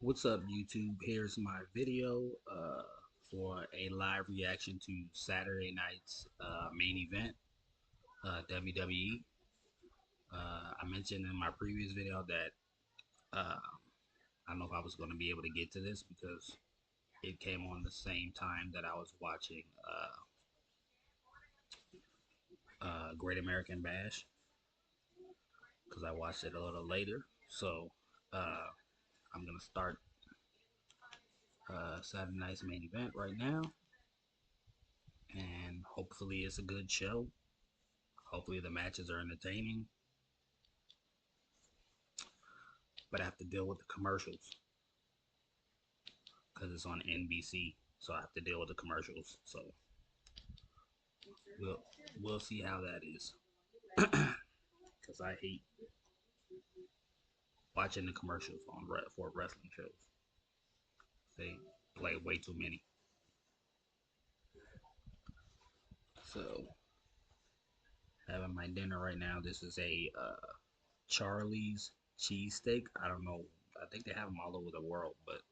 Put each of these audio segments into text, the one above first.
What's up, YouTube? Here's my video for a live reaction to Saturday night's main event, WWE. I mentioned in my previous video that I don't know if I was going to be able to get to this because it came on the same time that I was watching Great American Bash because I watched it a little later. So I'm going to start Saturday night's main event right now, and hopefully it's a good show. Hopefully the matches are entertaining, but I have to deal with the commercials because it's on NBC, so I have to deal with the commercials. So we'll we'll see how that is, because I hate watching the commercials on for wrestling shows. They play way too many. So having my dinner right now. This is a Charlie's cheesesteak. I don't know. I think they have them all over the world, but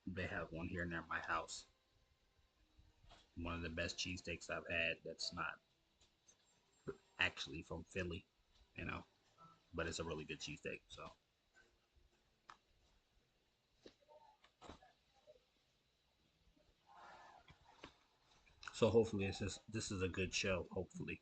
they have one here near my house. One of the best cheesesteaks I've had. That's not actually from Philly, you know, but it's a really good cheesesteak. So hopefully this is a good show. Hopefully,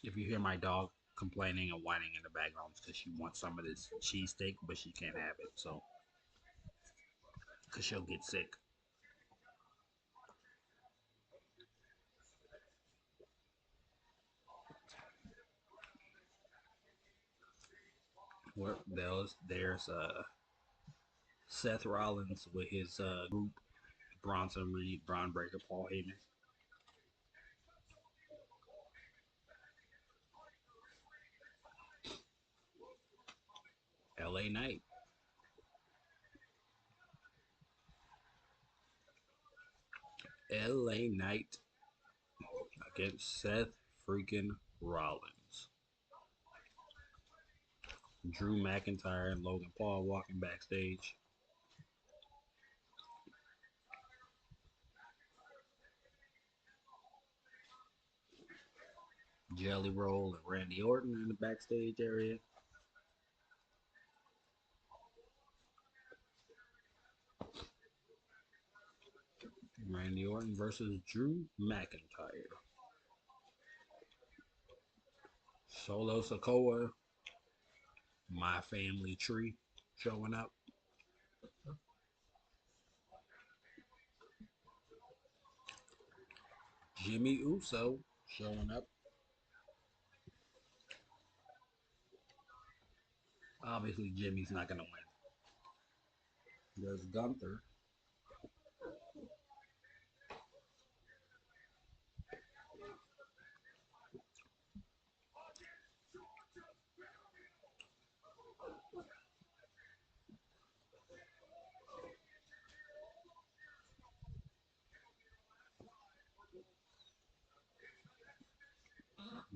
if you hear my dog complaining and whining in the background, it's because she wants some of this cheesesteak, but she can't have it. So because she'll get sick. Where there's Seth Rollins with his group: Bronson Reed, Braun Breaker, Paul Heyman. L.A. Knight. L.A. Knight against Seth freaking Rollins. Drew McIntyre and Logan Paul walking backstage. Jelly Roll and Randy Orton in the backstage area. Randy Orton versus Drew McIntyre. Solo Sokoa, My Family Tree showing up. Jimmy Uso showing up. Obviously, Jimmy's not going to win. There's Gunther.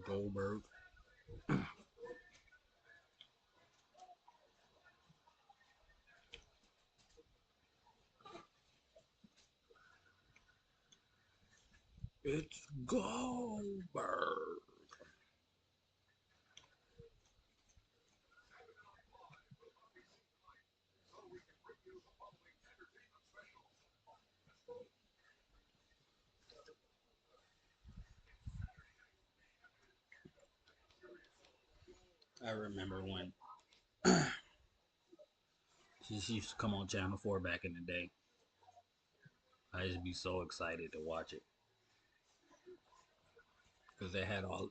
Goldberg. It's Goldberg. I remember when she used to come on Channel 4 back in the day. I used to be so excited to watch it because they had all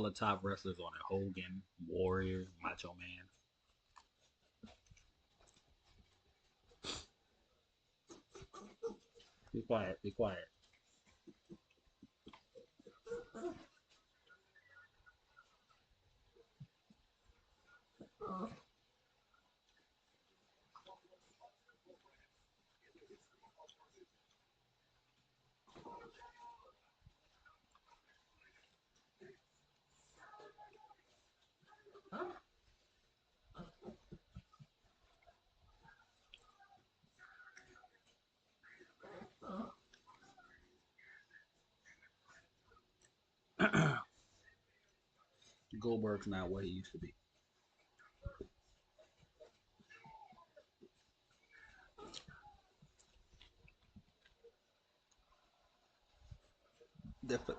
the top wrestlers on it: Hogan, Warrior, Macho Man. Be quiet. Be quiet. Goldberg's not what he used to be.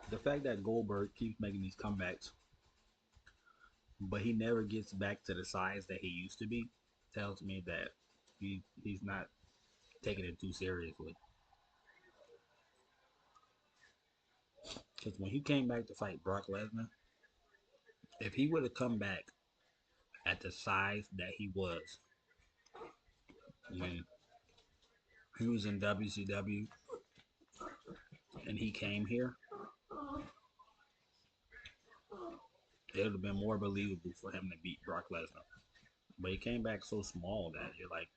The fact that Goldberg keeps making these comebacks, but he never gets back to the size that he used to be, tells me that he's not taking it too seriously. Because when he came back to fight Brock Lesnar, if he would have come back at the size that he was when he was in WCW and he came here, it would have been more believable for him to beat Brock Lesnar. But he came back so small that you're like,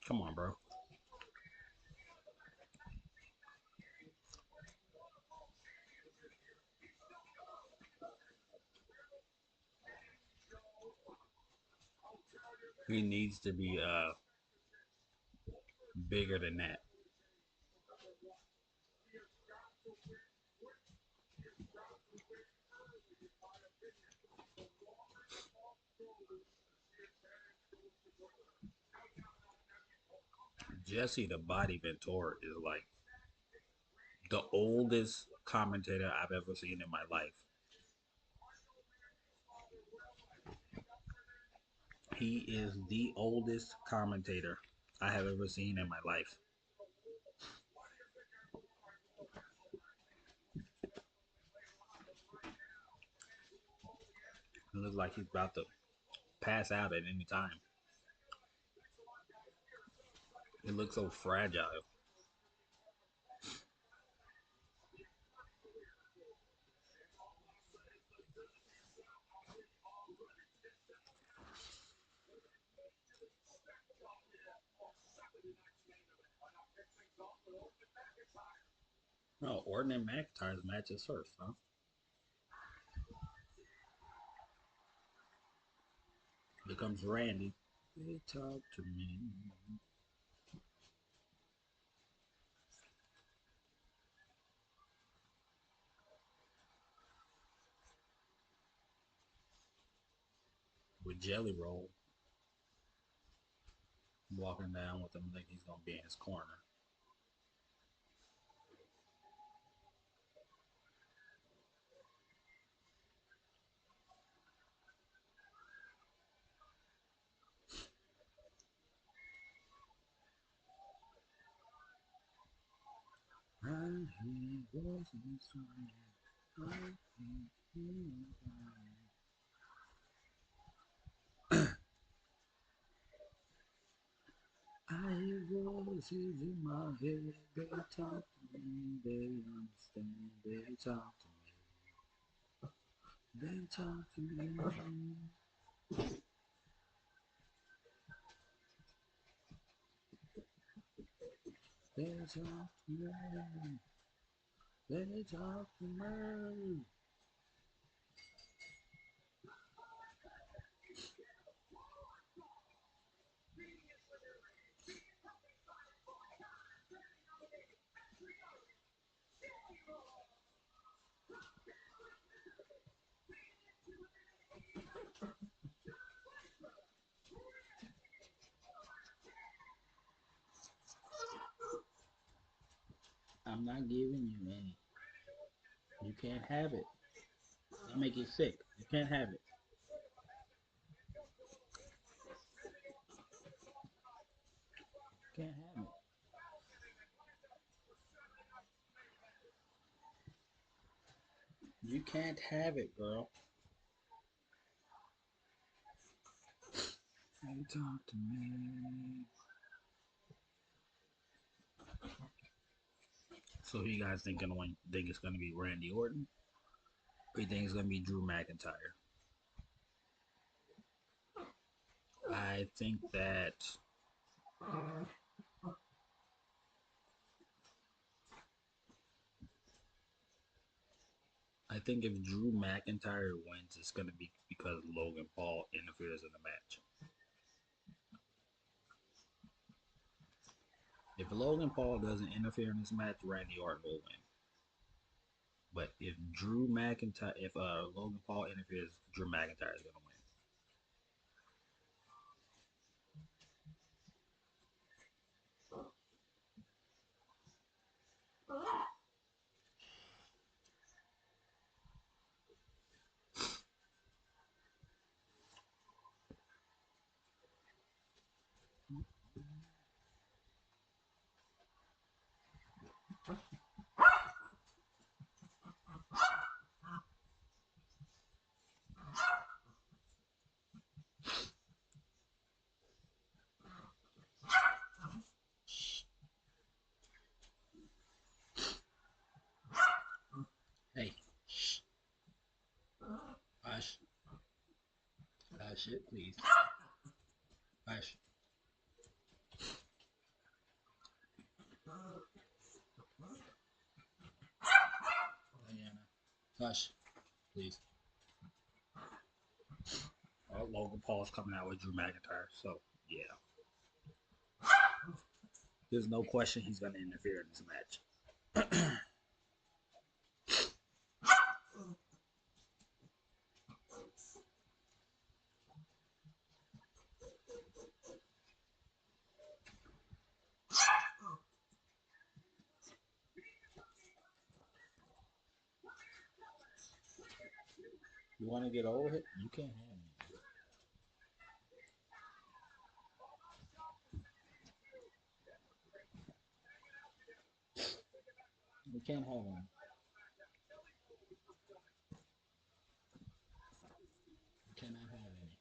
come on, bro. He needs to be bigger than that. Jesse the Body Ventura is like the oldest commentator I've ever seen in my life. He is the oldest commentator I have ever seen in my life. It looks like he's about to pass out at any time. It looks so fragile. No, Orton and McIntyre's match is first, huh? Here comes Randy. They talk to me. With Jelly Roll walking down with him, like he's gonna be in his corner. I hear voices in my head. They talk to me. They understand. They talk to me. They talk to me. They talk to me. They talk to me. I'm not giving you any. You can't have it. I make you sick. You can't have it. You can't have it. You can't have it, girl. They talk to me. So who you guys think it's gonna be Randy Orton? Or you think it's gonna be Drew McIntyre? I think that I think if Drew McIntyre wins, it's gonna be because Logan Paul interferes in the match. If Logan Paul doesn't interfere in this match, Randy Orton will win. But if Drew McIntyre, if Logan Paul interferes, Drew McIntyre is gonna win. Hey, hush, hush it, please, hush, Diana, hush, please. Logan Paul's coming out with Drew McIntyre, so yeah, there's no question he's gonna interfere in this match. You want to get over it? You can't have me. You can't have him. You cannot have any.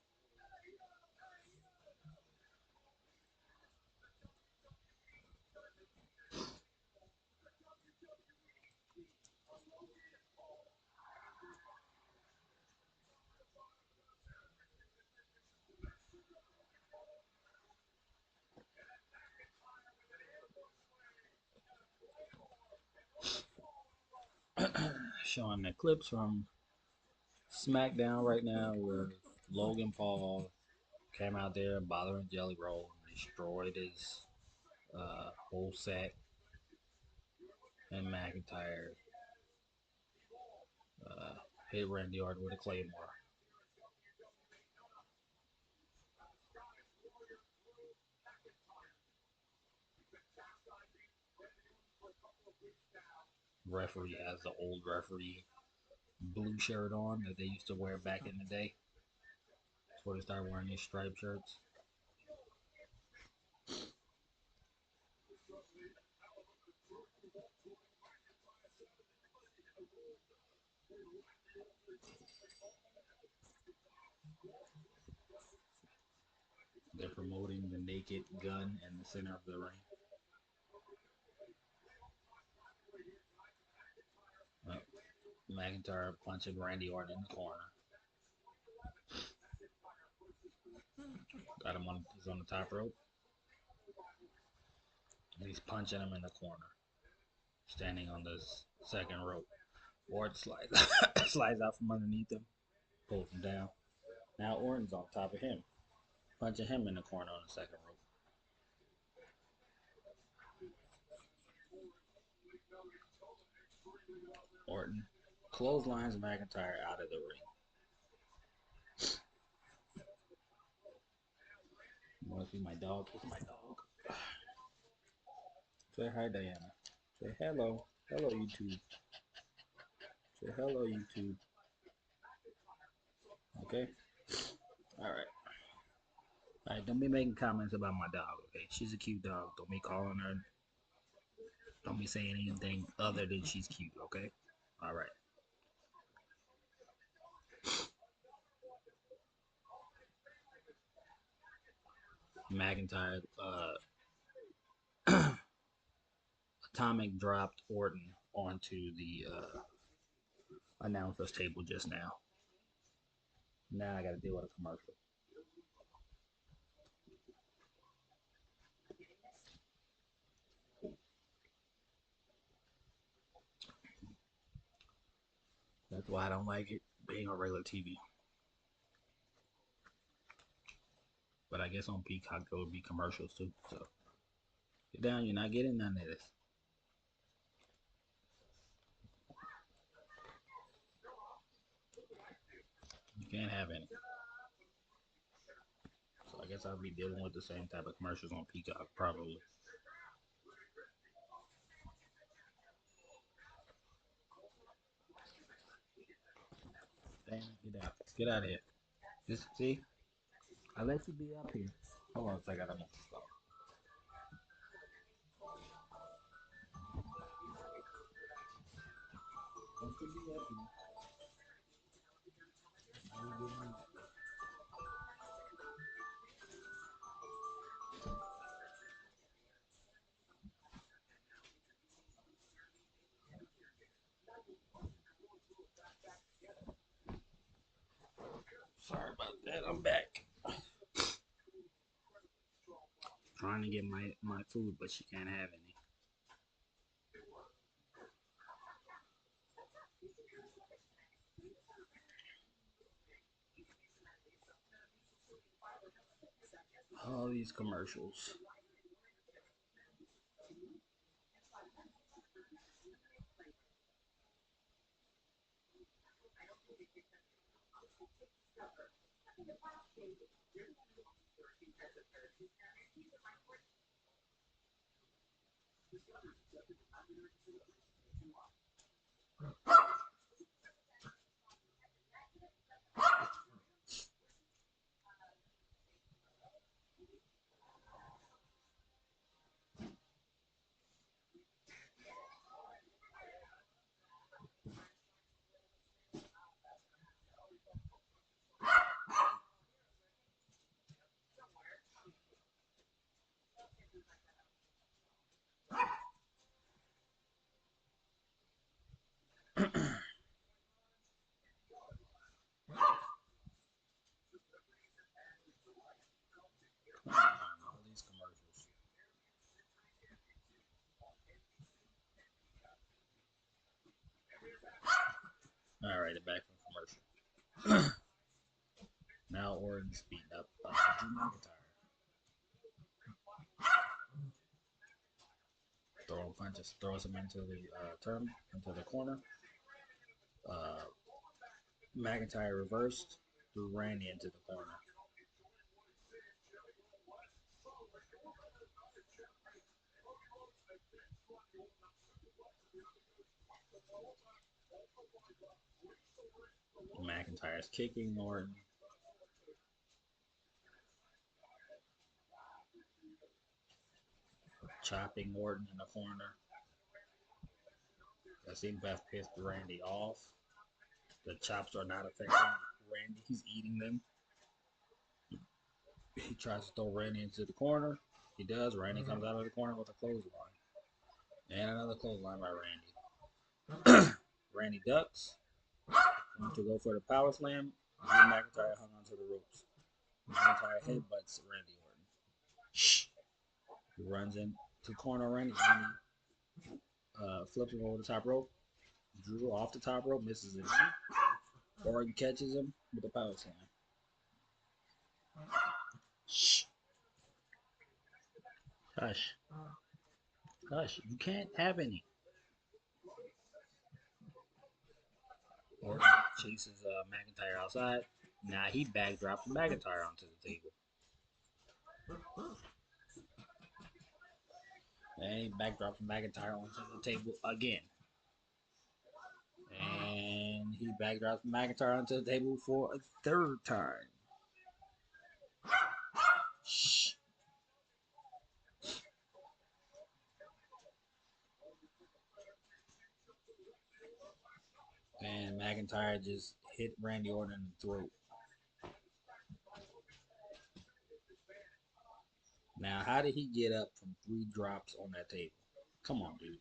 Showing the clips from SmackDown right now where Logan Paul came out there bothering Jelly Roll and destroyed his whole set, and McIntyre uh, hit Randy Orton with a Claymore. Referee has the old referee blue shirt on that they used to wear back in the day. Before they started wearing these striped shirts. They're promoting the naked gun in the center of the ring. Uh, McIntyre punching Randy Orton in the corner. Got him on, he's on the top rope. And he's punching him in the corner. Standing on the second rope. Orton slides, slides out from underneath him. Pulls him down. Now Orton's on top of him. Punching him in the corner on the second rope. Orton clotheslines McIntyre out of the ring. You want to see my dog? It's my dog. Say hi, Diana. Say hello. Hello, YouTube. Say hello, YouTube. Okay? Alright. Alright, don't be making comments about my dog, okay? She's a cute dog. Don't be calling her. Don't be saying anything other than she's cute, okay? Alright. McIntyre, Atomic dropped Orton onto the announcer's table just now. Now I gotta deal with a commercial. That's why I don't like it being on regular TV. But I guess on Peacock there would be commercials too. So get down, you're not getting none of this. Can't have any. So I guess I'll be dealing with the same type of commercials on Peacock probably. Damn, get out. Get out of here. Just see, I let you be up here. Hold on a second. I'm sorry about that. I'm back. Trying to get my food, but she can't have any. All these commercials. All these commercials. All right, back from commercial. Now Orton's beating up Drew McIntyre. Throwing punches, throws him into the into the corner. Uh, McIntyre reversed, threw Randy into the corner. McIntyre's kicking Orton. Chopping Orton in the corner. That seems to have pissed Randy off. The chops are not affecting Randy. He's eating them. He tries to throw Randy into the corner. He does. Randy comes out of the corner with a clothesline. And another clothesline by Randy. Randy ducks. Wants to go for the power slam. Drew McIntyre hung onto the ropes. McIntyre headbutts Randy Orton. Shh. He runs into the corner. Randy flips him over the top rope. Drew off the top rope, misses it. Orton catches him with a power slam. Shh. Hush. Hush. You can't have any. Orton chases McIntyre outside. Now he backdrops McIntyre onto the table. And he backdrops McIntyre onto the table again. And he backdrops McIntyre onto the table for a third time. Shh. And McIntyre just hit Randy Orton in the throat. Now, how did he get up from 3 drops on that table? Come on, dude.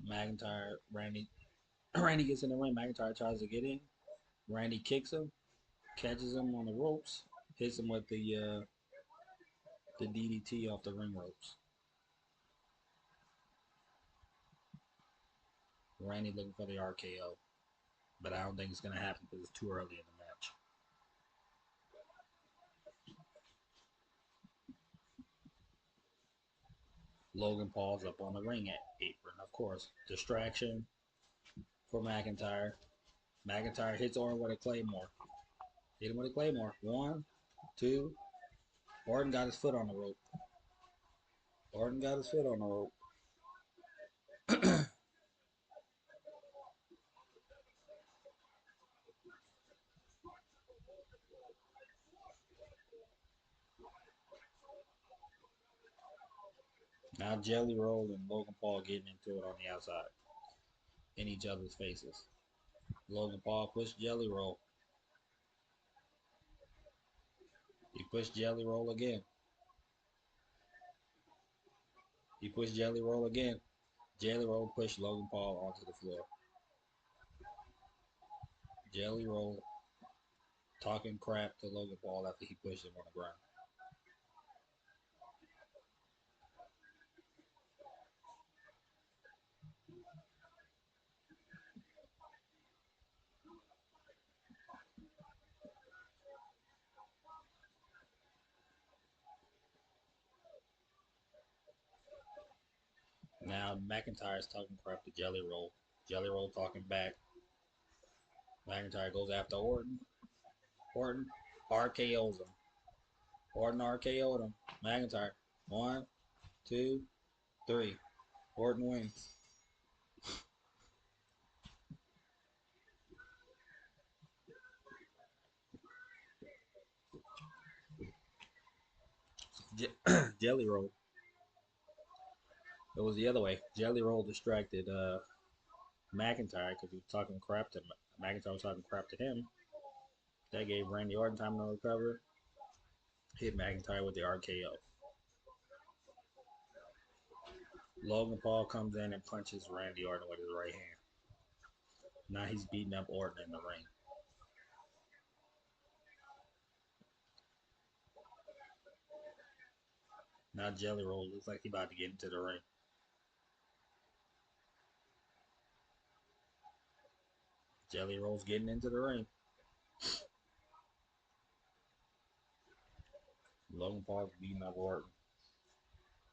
McIntyre, Randy gets in the ring. McIntyre tries to get in. Randy kicks him, catches him on the ropes, hits him with the DDT off the ring ropes. Randy looking for the RKO, but I don't think it's gonna happen because it's too early in the match. Logan Paul's up on the ring apron, of course. Distraction for McIntyre. McIntyre hits Orton with a Claymore. Hit him with a Claymore. 1, 2. Orton got his foot on the rope. Orton got his foot on the rope. Now Jelly Roll and Logan Paul getting into it on the outside. In each other's faces. Logan Paul pushed Jelly Roll. He pushed Jelly Roll again. He pushed Jelly Roll again. Jelly Roll pushed Logan Paul onto the floor. Jelly Roll talking crap to Logan Paul after he pushed him on the ground. Now McIntyre's talking crap to Jelly Roll. Jelly Roll talking back. McIntyre goes after Orton. Orton RKO's him. Orton RKO'd him. McIntyre. 1, 2, 3. Orton wins. Jelly Roll. It was the other way. Jelly Roll distracted McIntyre because he was talking crap to McIntyre was talking crap to him. That gave Randy Orton time to recover. Hit McIntyre with the RKO. Logan Paul comes in and punches Randy Orton with his right hand. Now he's beating up Orton in the ring. Now Jelly Roll looks like he's about to get into the ring. Jelly Roll's getting into the ring. Logan Paul's beating up Orton.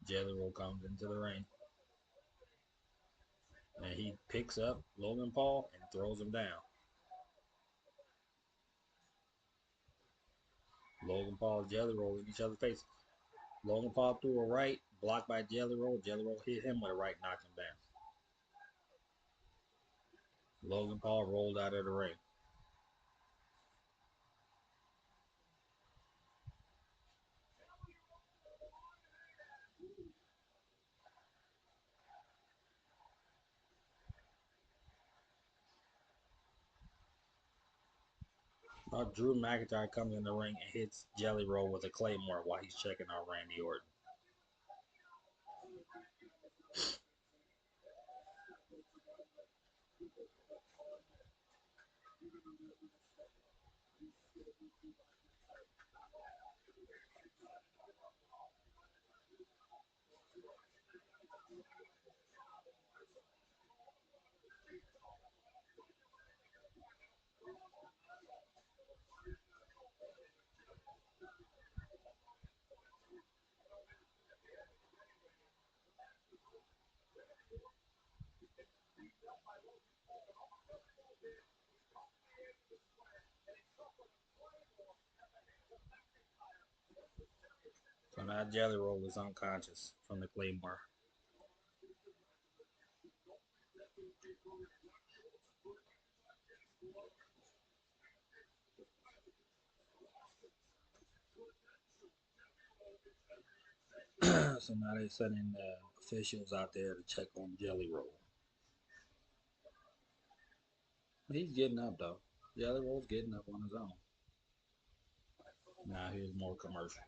Jelly Roll comes into the ring. And he picks up Logan Paul and throws him down. Logan Paul and Jelly Roll in each other's faces. Logan Paul threw a right, blocked by Jelly Roll. Jelly Roll hit him with a right, knocked him down. Logan Paul rolled out of the ring. Now Drew McIntyre comes in the ring and hits Jelly Roll with a Claymore while he's checking out Randy Orton. So now Jelly Roll is unconscious from the Claymore. So now they're sending officials out there to check on Jelly Roll. He's getting up though. Jelly Roll's getting up on his own. Now here's more commercials.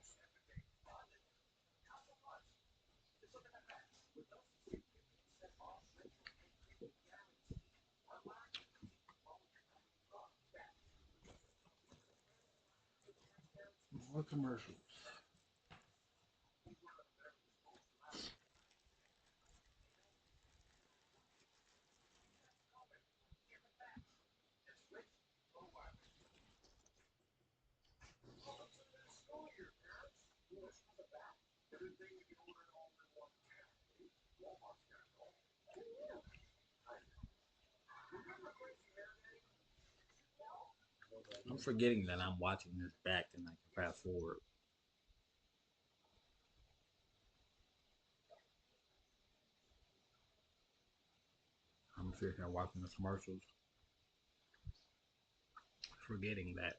More commercials. I'm forgetting that I'm watching this back and I can fast forward. I'm sitting here watching the commercials, forgetting that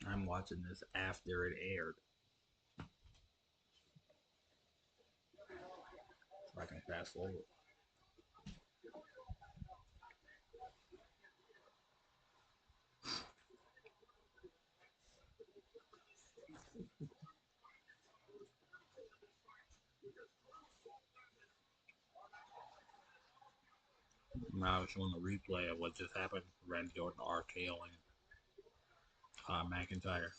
I'm watching this after it aired. So I can fast forward. Now it's showing a replay of what just happened. Randy Orton RKOing McIntyre.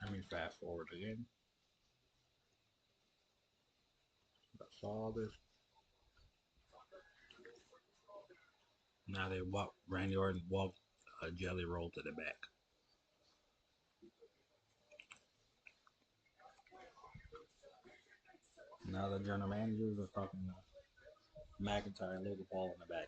Let me fast forward again. I saw this. Now they walk. Randy Orton walked a jelly roll to the back. Now the general managers are talking to McIntyre and Logan Paul in the back,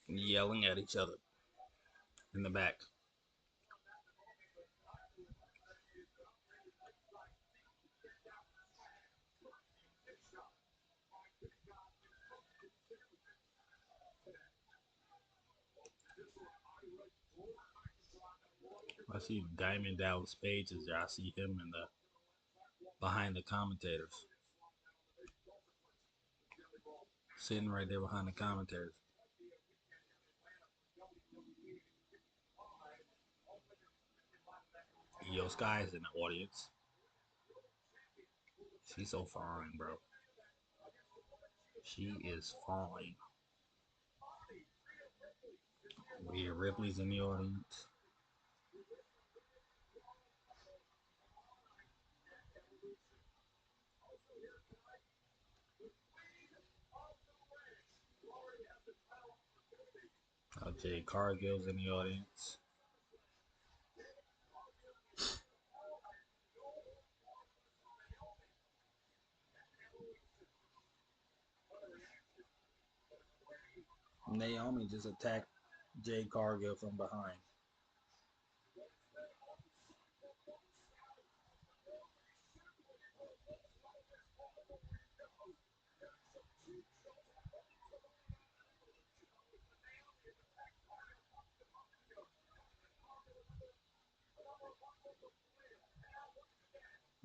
yelling at each other in the back. I see Diamond Dallas Page is there. I see him in the behind the commentators, sitting right there behind the commentators. Io Sky is in the audience. She's so fine, bro. She is fine. Rhea Ripley's in the audience. Jay Cargill's in the audience. Naomi just attacked Jay Cargill from behind.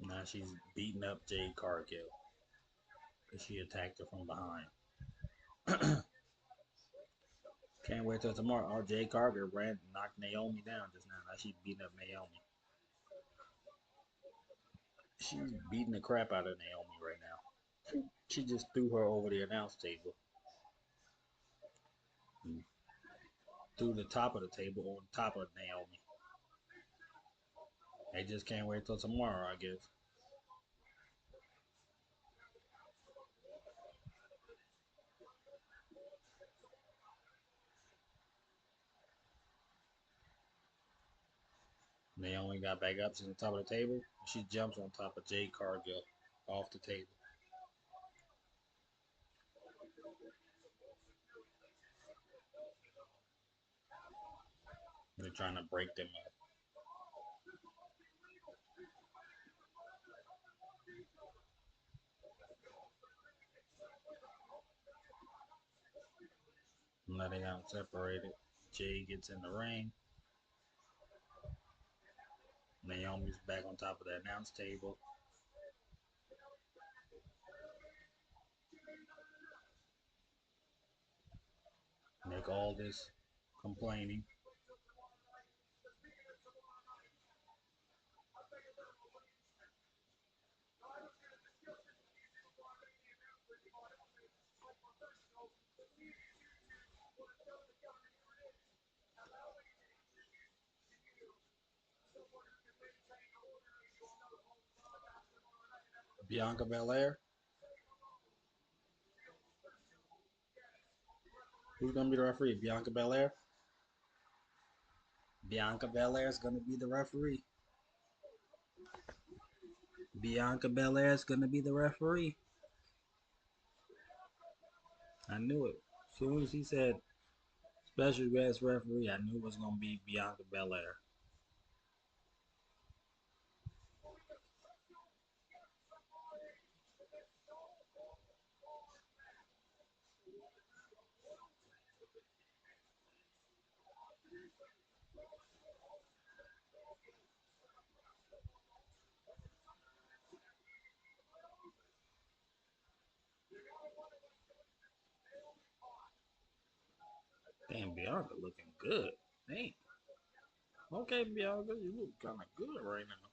Now she's beating up Jade Cargill because she attacked her from behind. Can't wait till tomorrow. Oh, Jade Cargill knocked Naomi down just now. Now she's beating up Naomi. She's beating the crap out of Naomi right now. She just threw her over the announce table. Threw the top of the table on top of Naomi. They just can't wait till tomorrow, I guess. Naomi got back up. She's on top of the table. She jumps on top of Jade Cargill off the table. They're trying to break them up. Now they got them separated. Jade gets in the ring. Naomi's back on top of the announce table. Nick Aldis complaining. Bianca Belair. Who's gonna be the referee? Bianca Belair. Bianca Belair is gonna be the referee. Bianca Belair is gonna be the referee. I knew it. As soon as he said special guest referee, I knew it was gonna be Bianca Belair. Damn, Bianca looking good. Damn. Okay, Bianca, you look kind of good right now.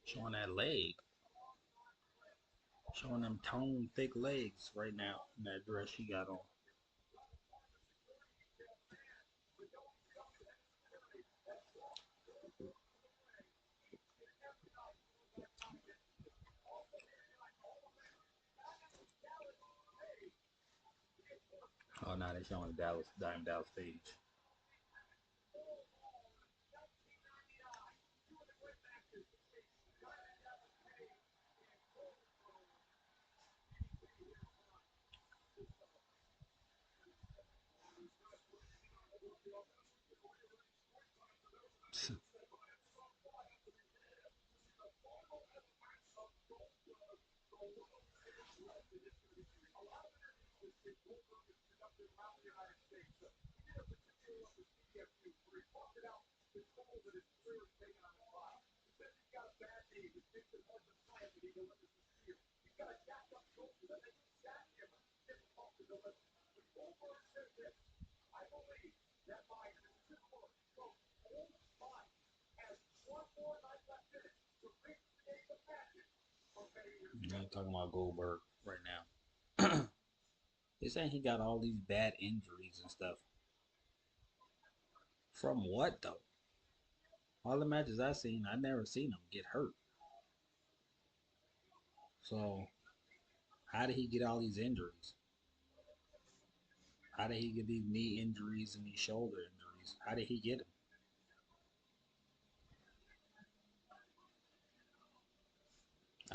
Showing that leg. Showing them toned, thick legs right now in that dress she got on. Oh, now they're showing Dallas, Dallas Page. I'm talking about Goldberg right now. They're saying he got all these bad injuries and stuff. From what though? All the matches I seen, I never seen him get hurt. So how did he get all these injuries? How did he get these knee injuries and these shoulder injuries? How did he get them?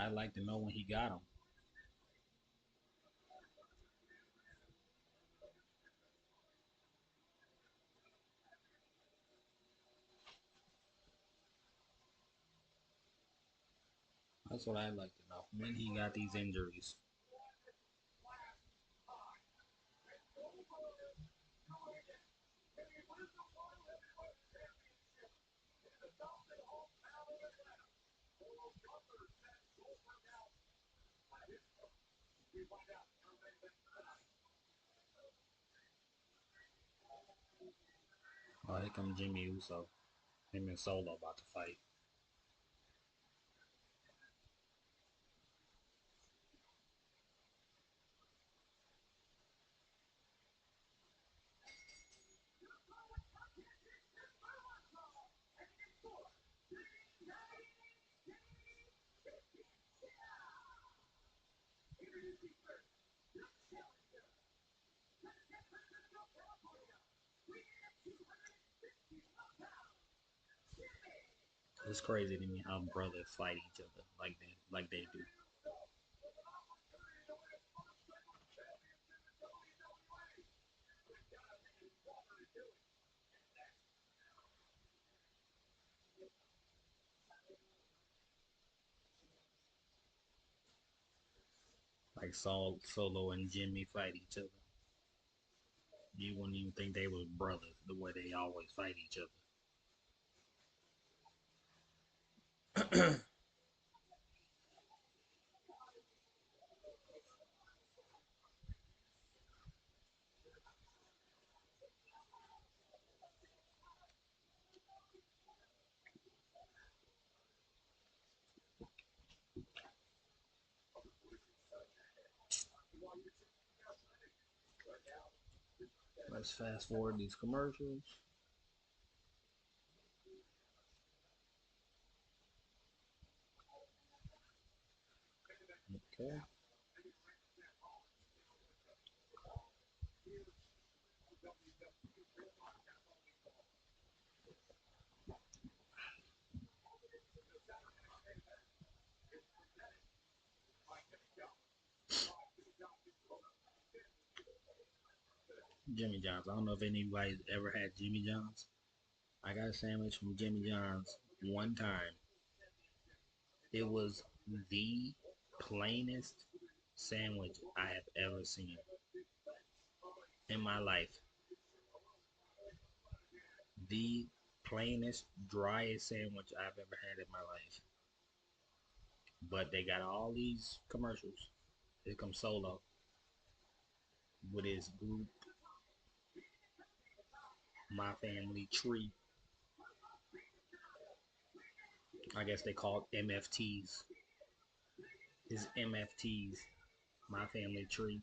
I'd like to know when he got them. That's what I'd like to know. When he got these injuries. Oh, here comes Jimmy Uso. Him and Solo about to fight. It's crazy to me how brothers fight each other like they do. Like Solo and Jimmy fight each other. You wouldn't even think they was brothers the way they always fight each other. Let's fast forward these commercials. Okay. Jimmy John's. I don't know if anybody's ever had Jimmy John's. I got a sandwich from Jimmy John's one time. It was the plainest sandwich I have ever seen in my life. The plainest, driest sandwich I've ever had in my life. But they got all these commercials. Here comes Solo with his group, My Family Tree. I guess they called MFTs. His MFTs, My Family Tree.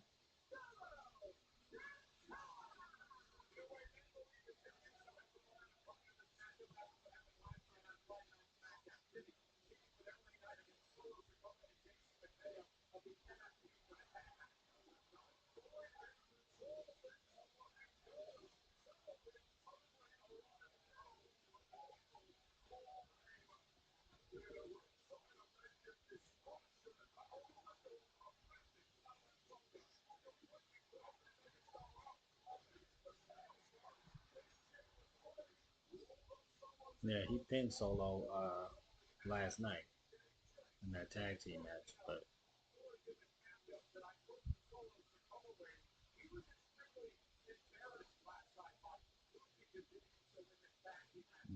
Yeah, he pinned Solo last night in that tag team match,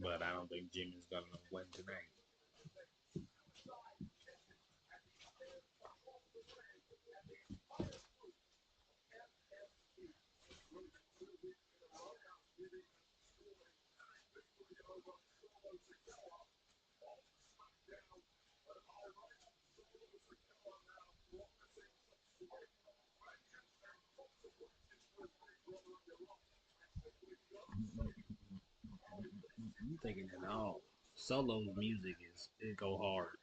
but I don't think Jimmy's gonna win tonight. I'm thinking it all. Solo's music is it go hard.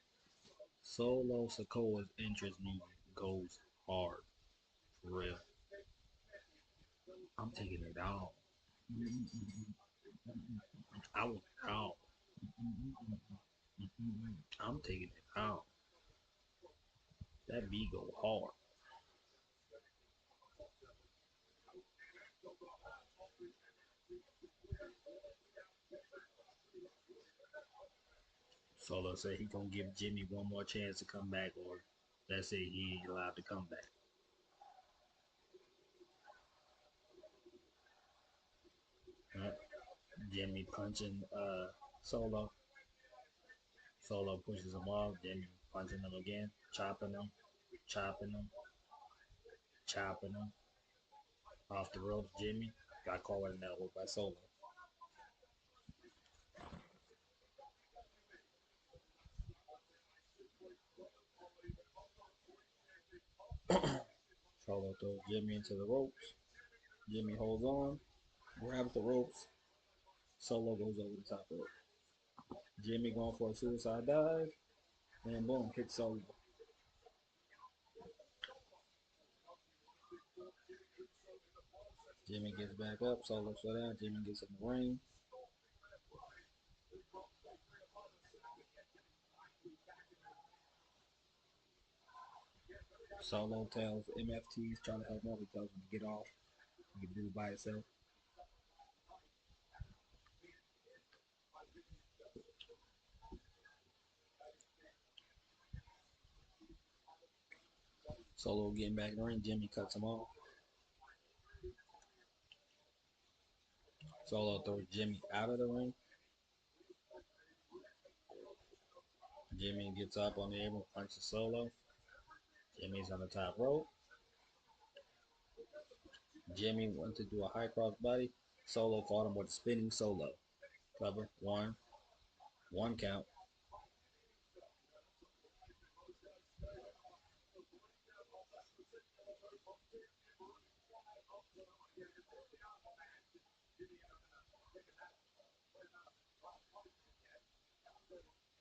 Solo Sokoa's entrance music goes hard for real. I'm taking it all. I want it all. I'm taking it all. That beat go hard. Solo said he gonna give Jimmy one more chance to come back, or that's it. He ain't allowed to come back. Uh, Jimmy punching Solo. Solo pushes him off. Jimmy punching him again, chopping him, chopping him off the ropes. Jimmy got caught with an elbow by Solo. Solo throws Jimmy into the ropes. Jimmy holds on, grabs the ropes. Solo goes over the top rope. Jimmy going for a suicide dive, and boom, hits Solo. Jimmy gets back up. Solo slow down. Jimmy gets in the ring. Solo tells MFTs trying to help him. He tells him to get off. He can do it by himself. Solo getting back in the ring. Jimmy cuts him off. Solo throws Jimmy out of the ring. Jimmy gets up on the apron, punches Solo. Jimmy's on the top rope. Jimmy went to do a high cross body. Solo caught him with a spinning Solo. Cover. One count.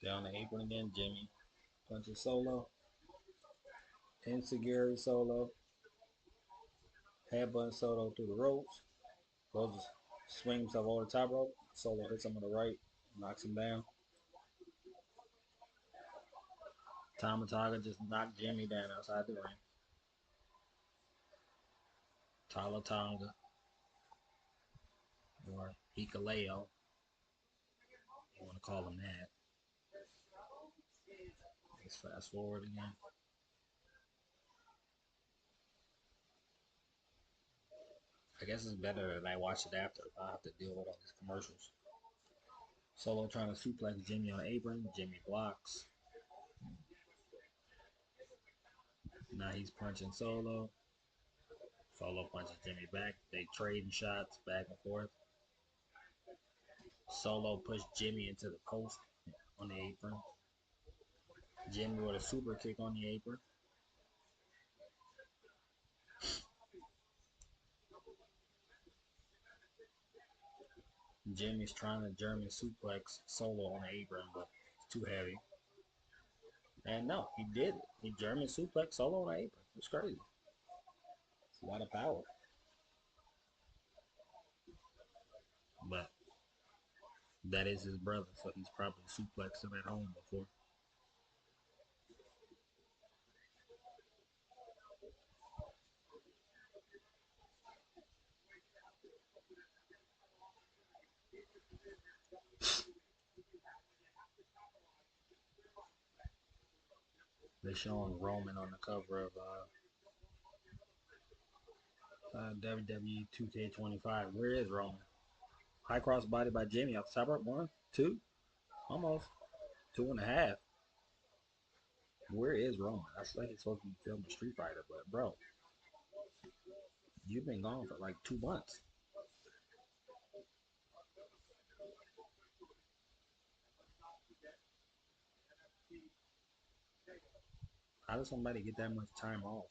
Down the apron again. Jimmy punches Solo. Insecurity Solo. Headbutt Solo through the ropes. Goes swings himself over the top rope. Solo hits him on the right. Knocks him down. Tamataga just knocked Jimmy down outside the ring. Tala Tonga. or Hikaleo. You want to call him that. Let's fast forward again. I guess it's better that I watch it after. I have to deal with all these commercials. Solo trying to suplex Jimmy on the apron. Jimmy blocks. Now he's punching Solo. Solo punches Jimmy back. They trading shots back and forth. Solo pushed Jimmy into the post on the apron. Jimmy with a super kick on the apron. Jimmy's trying to German suplex Solo on the apron, but it's too heavy. And no, he did it. He German suplex Solo on the apron. It's crazy. It's a lot of power. But that is his brother, so he's probably suplexed him at home before. They're showing Roman on the cover of WWE 2K25. Where is Roman? High cross body by Jimmy off the top rope. 1, 2, almost 2.5. Where is Roman? I think he's supposed to be filming Street Fighter, but bro, you've been gone for like 2 months. How does somebody get that much time off?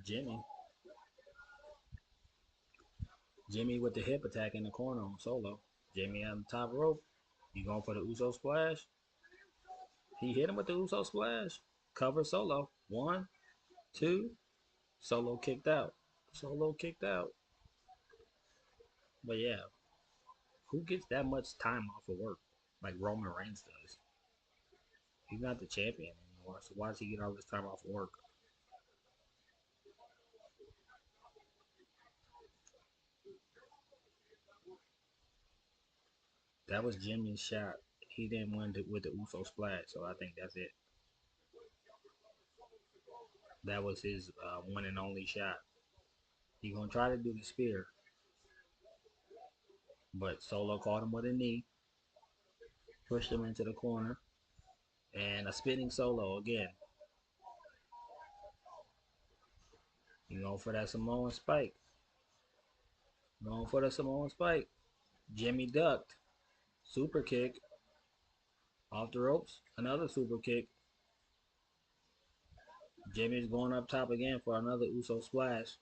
Jimmy. Jimmy with the hip attack in the corner on Solo. Jimmy on the top rope. You going for the Uso splash? He hit him with the Uso splash. Cover Solo. 1, 2. Solo kicked out. Solo kicked out. But yeah, who gets that much time off of work like Roman Reigns does? He's not the champion anymore, so why does he get all this time off of work? That was Jimmy's shot. He didn't win with the Uso splash, so I think that's it. That was his one and only shot. He gonna try to do the spear, but Solo caught him with a knee, pushed him into the corner, and a spinning Solo again. You going for that Samoan spike? Going for the Samoan spike. Jimmy ducked. Super kick. Off the ropes. Another super kick. Jimmy's going up top again for another Uso splash.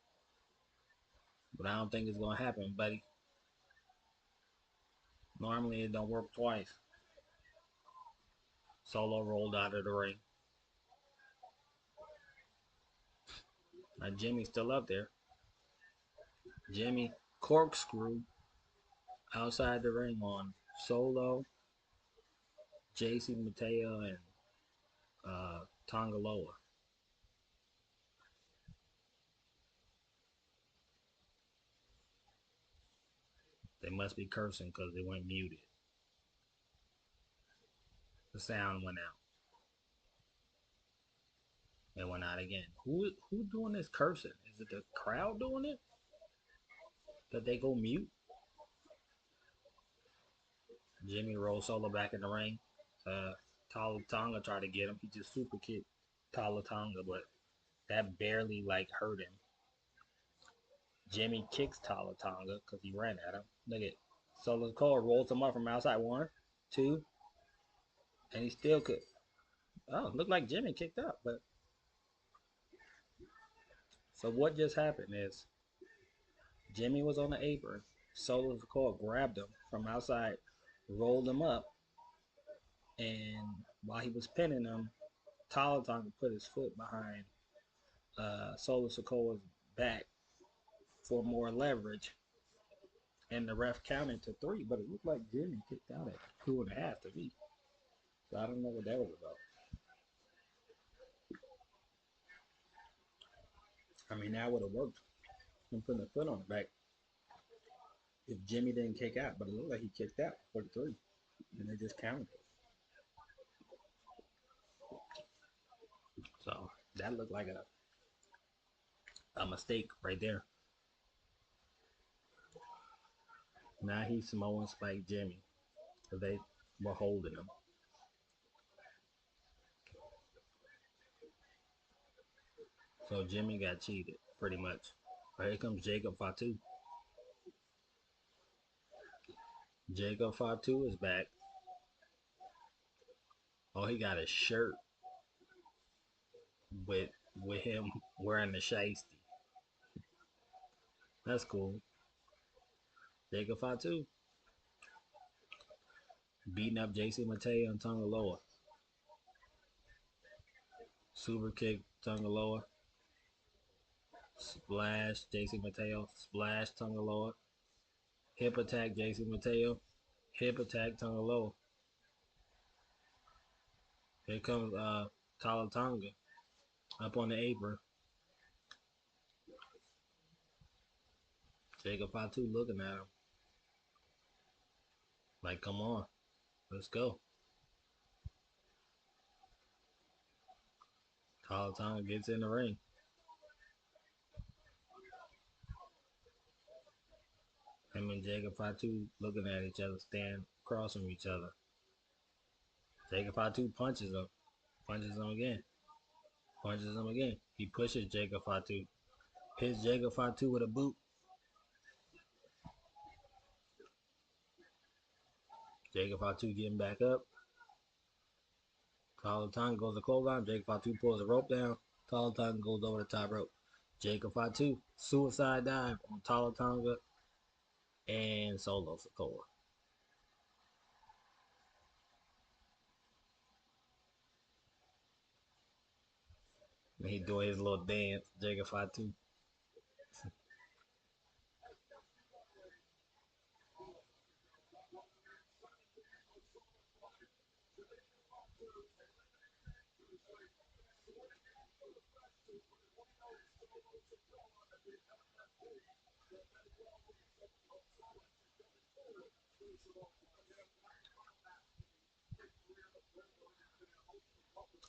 But I don't think it's going to happen, buddy. Normally it don't work twice. Solo rolled out of the ring. Now Jimmy's still up there. Jimmy corkscrew outside the ring on Solo, JC Mateo, and Tongaloa. They must be cursing because they went muted. The sound went out. It went out again. Who doing this cursing? Is it the crowd doing it? That they go mute? Jimmy rolls Solo back in the ring. Tala Tonga tried to get him. He just super kicked Tala Tonga, but that barely like hurt him. Jimmy kicks Tala Tonga because he ran at him. Look at Solo Cole rolls him up from outside. 1, 2, and he still could. Oh, looked like Jimmy kicked out, but so what just happened is Jimmy was on the apron. Solo Cole grabbed him from outside, rolled him up, and while he was pinning him, Tala Tonga put his foot behind Solo Sikoa's back for more leverage, and the ref counted to 3, but it looked like Jimmy kicked out at 2.5 to me. So I don't know what that was about. I mean, that would have worked. Him putting a foot on the back if Jimmy didn't kick out, but it looked like he kicked out for the three, and they just counted it. So that looked like a mistake right there. Now he's Samoan Spike Jimmy. So they were holding him. So Jimmy got cheated, pretty much. Right, here comes Jacob Fatu. Jacob Fatu is back. Oh, he got a shirt with him wearing the shiesty. That's cool. Jacob Fatu beating up JC Mateo and Tongaloa. Super kick Tongaloa. Splash JC Mateo. Splash Tongaloa. Hip attack JC Mateo. Hip attack Tongaloa. Here comes Talatonga up on the apron. Jacob Fatu looking at him like, come on, let's go. Talatonga gets in the ring. Him and Jacob Fatu looking at each other, stand across from each other. Jacob Fatu punches him. Punches him again. Punches him again. He pushes Jacob Fatu. Hits Jacob Fatu with a boot. Jacob Fatu getting back up. Talatonga goes to clothesline. Jacob Fatu pulls the rope down. Talatonga goes over the top rope. Jacob Fatu suicide dive on Talatonga and Solo Sikoa. And he doing his little dance, Jacob Fatu.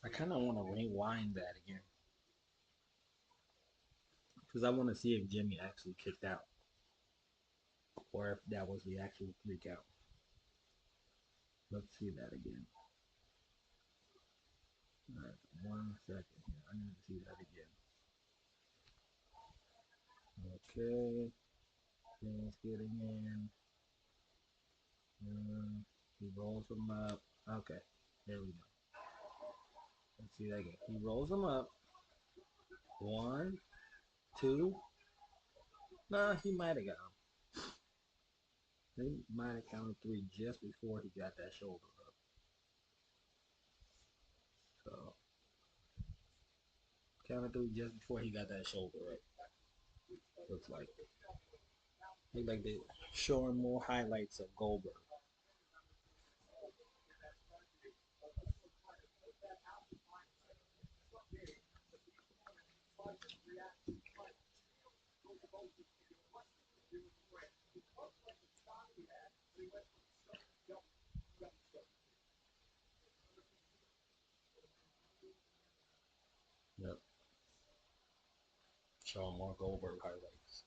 I kind of want to rewind that again because I want to see if Jimmy actually kicked out or if that was the actual 3 count. Let's see that again. All right, 1 second here. I need to see that again. Okay, Jimmy's getting in. He rolls him up. Okay, there we go. Let's see that again. He rolls him up. 1, 2. Nah, he might have got him. He might have counted 3 just before he got that shoulder up. So, counted 3 just before he got that shoulder up. Looks like. Look like they're showing more highlights of Goldberg. Yep. Showing more Goldberg highlights.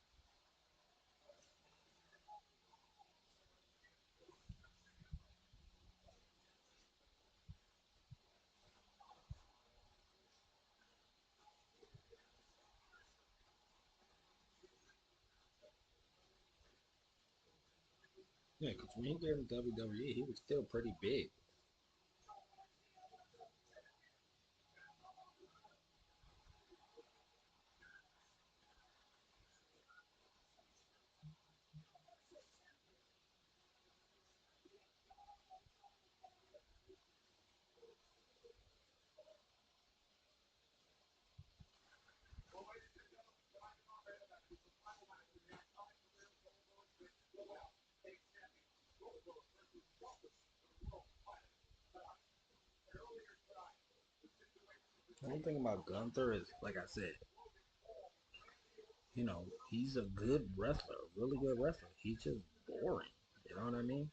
Yeah, because when he got in WWE, he was still pretty big. The only thing about Gunther is, like I said, You know, he's a good wrestler, a really good wrestler. He's just boring. You know what I mean?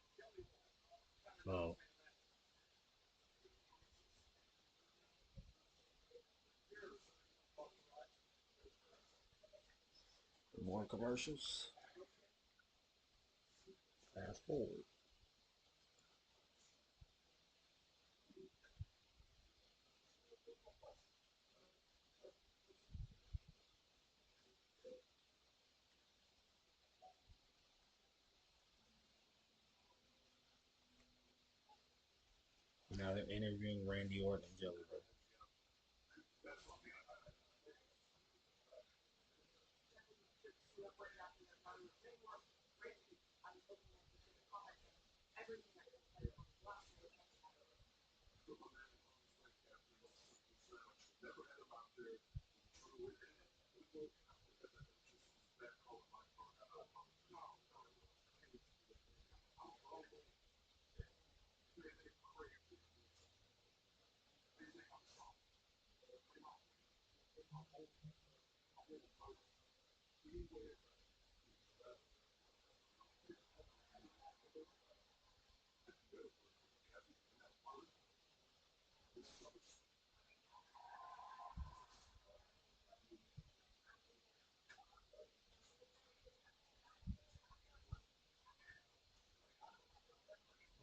So, more commercials. Fast forward. Now they're interviewing Randy Orton and Jelly Roll.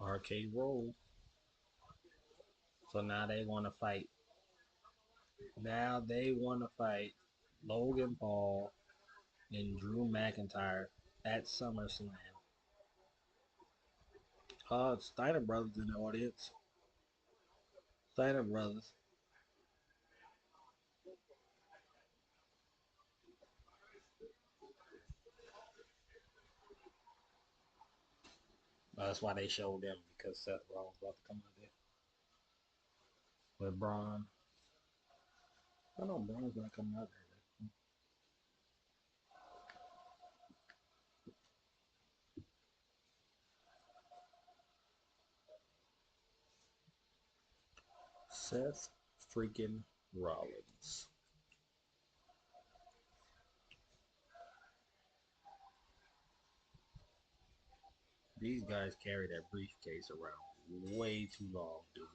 Arcade Roll. So now they want to fight. Now they want to fight Logan Paul and Drew McIntyre at SummerSlam. Steiner Brothers in the audience. Steiner Brothers. That's why they showed them because Seth Rollins about to come out there with Braun. I know Braun's gonna come out there. Seth freaking Rollins. These guys carry that briefcase around way too long, dude.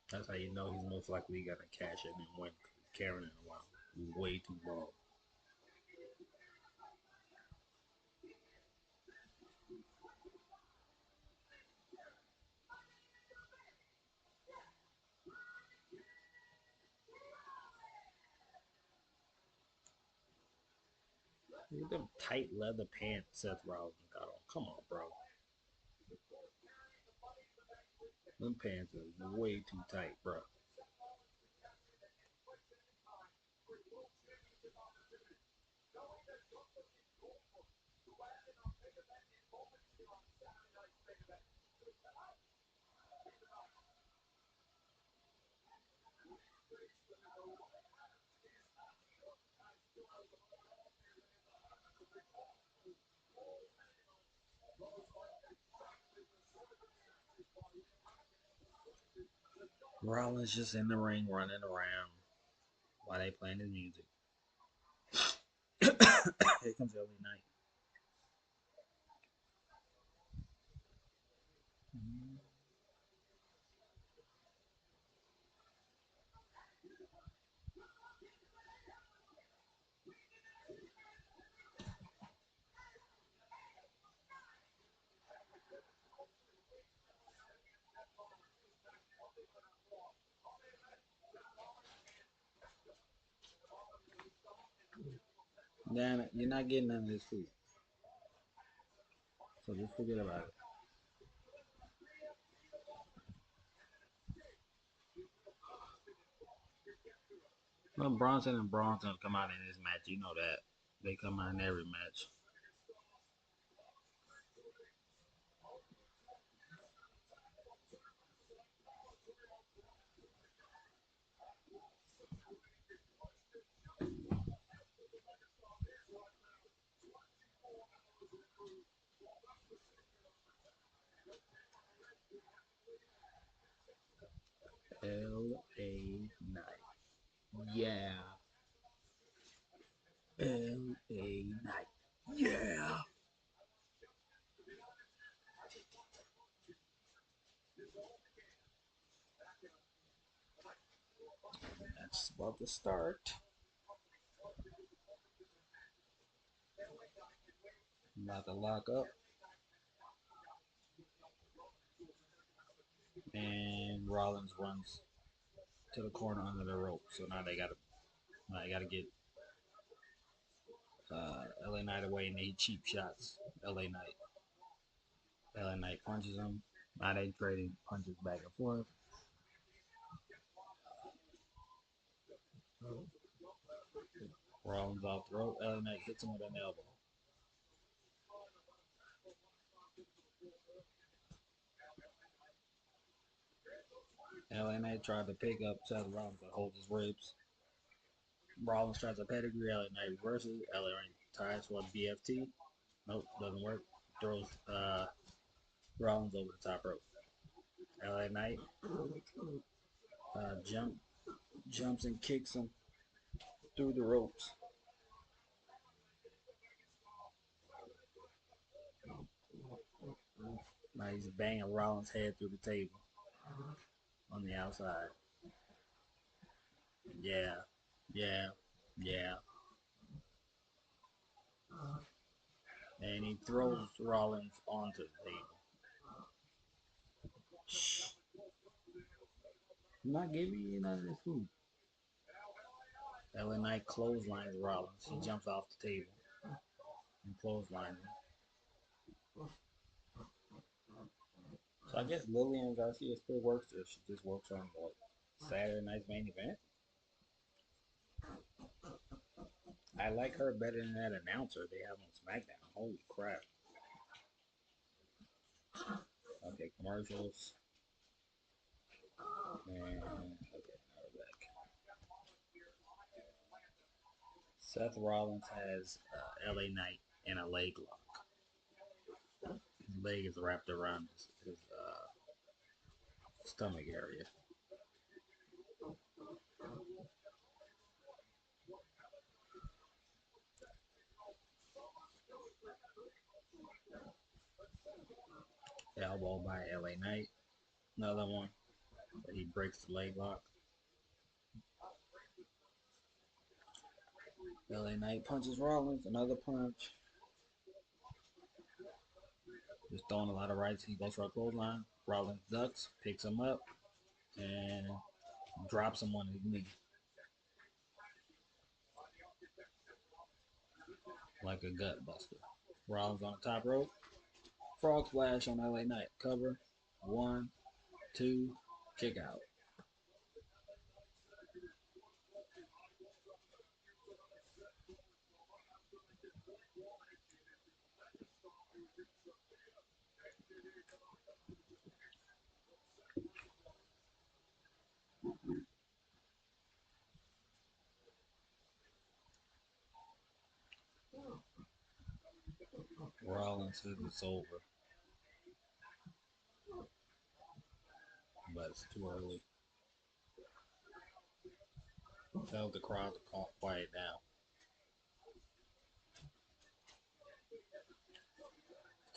That's how you know he's most likely gonna cash in and win. He's carrying it around way too long. Look at them tight leather pants Seth Rollins got on. Come on, bro. Them pants are way too tight, bro. Rollins just in the ring running around while they playing his music. Here comes LA Knight. Then you're not getting none of this food, so just forget about it. Well, Bronson and Bronson come out in this match. You know that they come out in every match. LA Knight. Yeah. LA Knight. Yeah. That's about to start. I'm about to lock up. And Rollins runs to the corner under the rope. So now they gotta get LA Knight away and they cheap shots. LA Knight. LA Knight punches him. Now they trading punches back and forth. Rollins off the rope. LA Knight hits him with an elbow. LA Knight tried to pick up Seth Rollins but holds his ribs. Rollins tries a pedigree. LA Knight reverses. LA Knight ties for a BFT. Nope, doesn't work. Throws Rollins over the top rope. LA Knight jumps and kicks him through the ropes. Now he's banging Rollins' head through the table on the outside. Yeah, yeah, yeah. And he throws Rollins onto the table. Shh. I'm not giving you none of this food. LA Knight clotheslines Rollins. He jumps off the table and clotheslines him. So I guess Lillian Garcia still works there. She just works on the Saturday Night's Main Event. I like her better than that announcer they have on SmackDown. Holy crap. Okay, commercials. And okay, now we're back. Seth Rollins has LA Knight in a leg lock. His leg is wrapped around his stomach area. Elbow by LA Knight. Another one. He breaks the leg lock. LA Knight punches Rollins. Another punch. Just throwing a lot of rights. He goes for a clothesline. Rollins ducks, picks him up, and drops him on his knee. Like a gut buster. Rollins on the top rope. Frog splash on LA Knight. Cover. 1, 2, kick out. Rollins says it's over, but it's too early. Tell the crowd to quiet down.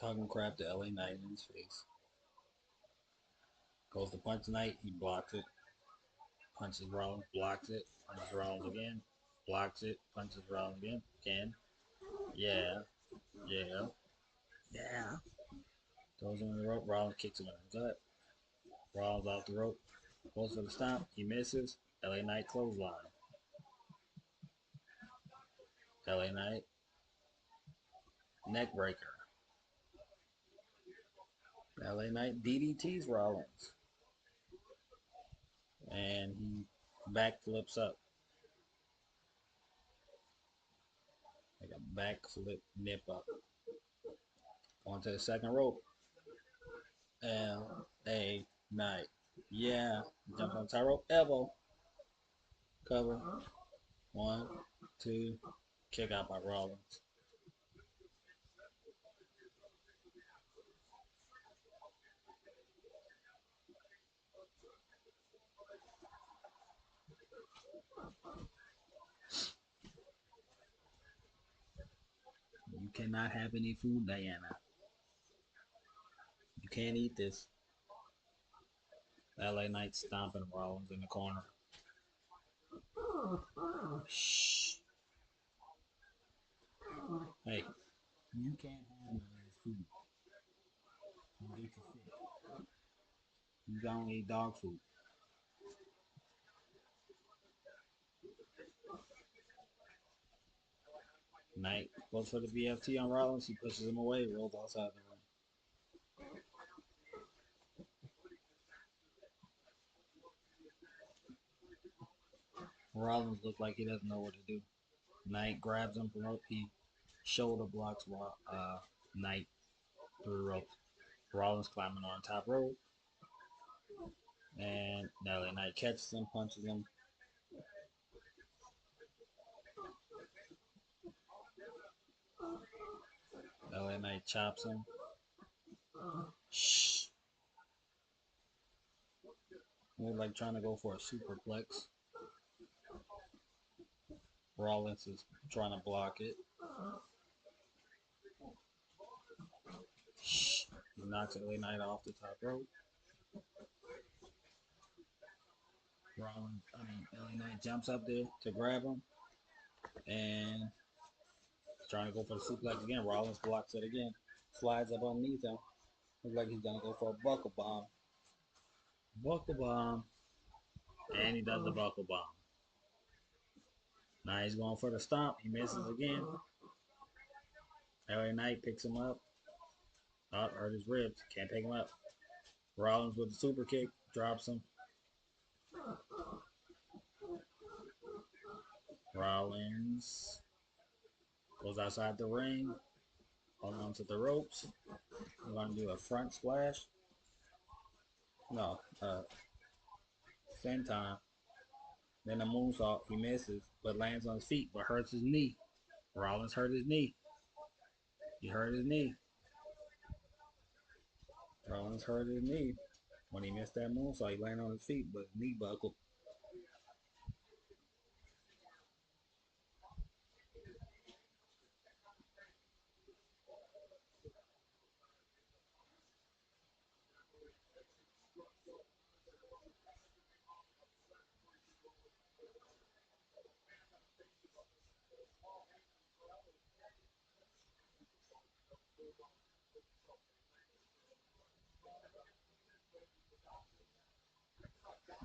Talking crap to LA Knight in his face. Goes to punch Knight, he blocks it. Punches Rollins, blocks it. Punches Rollins again, blocks it. Punches Rollins again. Yeah, yeah, yeah. Throws him in the rope. Rollins kicks him in the gut. Rollins off the rope. Goes for the stomp. He misses. LA Knight clothesline. LA Knight neck breaker. LA Knight DDTs Rollins. And he backflips up. Like a backflip nip up. Onto the second rope. LA Knight. Yeah. Jump on the top rope. Elbow. Cover. 1, 2. Kick out by Rollins. You cannot have any food, Diana. You can't eat this. LA Knight stomping Rollins in the corner. Shh. Hey, you can't have none of this food. You get you sick. You don't eat dog food. Knight goes for the BFT on Rollins. He pushes him away, rolls outside the ring. Rollins looks like he doesn't know what to do. Knight grabs him from rope. He shoulder blocks Knight through the ropes. Rollins climbing on top rope. And LA Knight catches him, punches him. LA Knight chops him. Shh. They're like trying to go for a superplex. Rollins is trying to block it. Shh. He knocks LA Knight off the top rope. LA Knight jumps up there to grab him and trying to go for the suplex again. Rollins blocks it again. Slides up underneath him. Looks like he's gonna go for a buckle bomb. Buckle bomb. And he does the buckle bomb. Now he's going for the stomp. He misses again. LA Knight picks him up. Oh, hurt his ribs. Can't pick him up. Rollins with the super kick. Drops him. Rollins goes outside the ring. Holding onto the ropes. We're going to do a front splash. No, senton. Then a moonsault. He misses, but lands on his feet, but hurts his knee. Rollins hurt his knee. He hurt his knee. Rollins hurt his knee. When he missed that moonsault, he landed on his feet, but his knee buckled.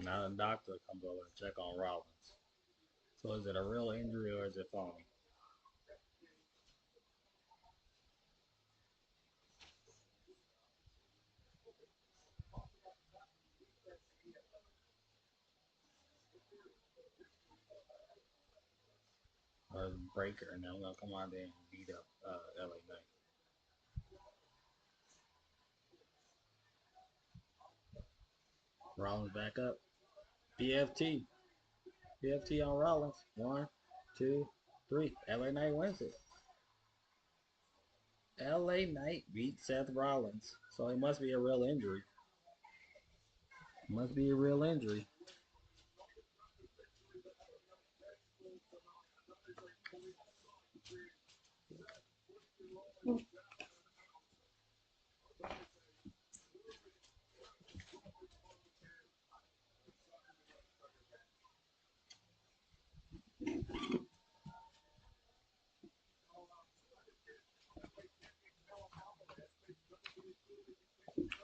Now the doctor comes over to check on Rollins. So is it a real injury or is it phony? Or is it Breaker, and then I'm gonna come out there and beat up LA Knight. Rollins back up. BFT. BFT on Rollins. 1, 2, 3. LA Knight wins it. LA Knight beat Seth Rollins. So it must be a real injury. Must be a real injury.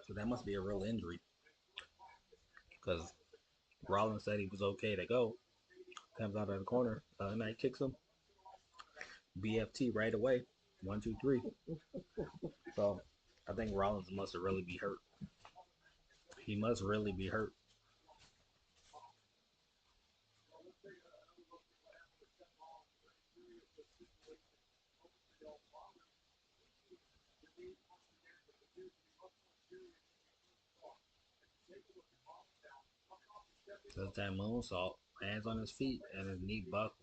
So that must be a real injury. Because Rollins said he was okay to go. Comes out of the corner. Knight kicks him. BFT right away. 1, 2, 3. So I think Rollins must have really be hurt. He must really be hurt. Does that moonsault, hands on his feet, and his knee buckles.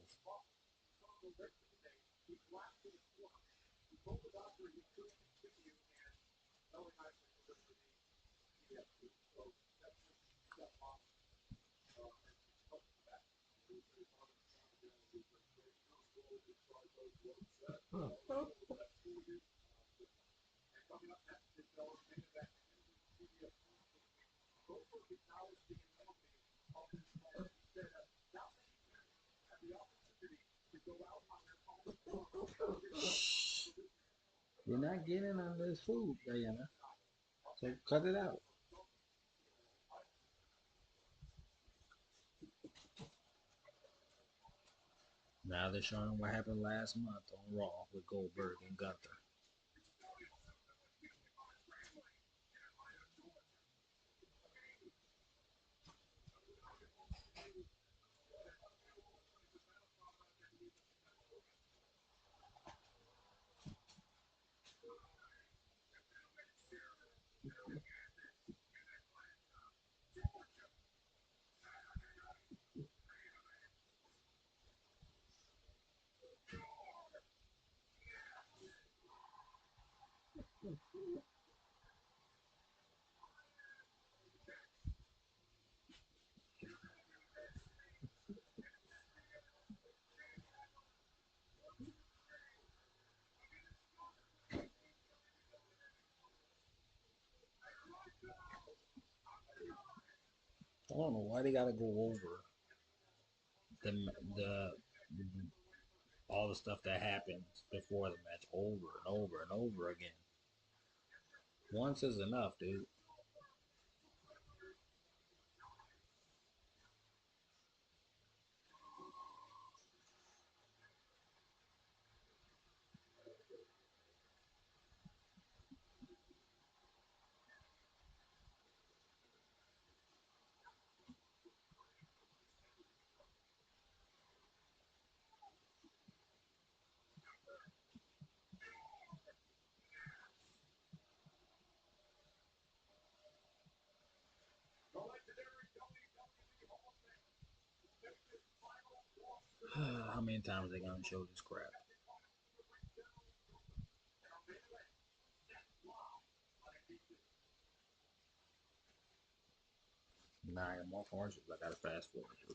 You're not getting on this food, Diana. So cut it out. Now they're showing what happened last month on Raw with Goldberg and Gunther. I don't know why they gotta go over the all the stuff that happens before the match over and over and over again. Once is enough, dude. How many times are they gonna show this crap? Nah, I got more commercials. I gotta fast forward through.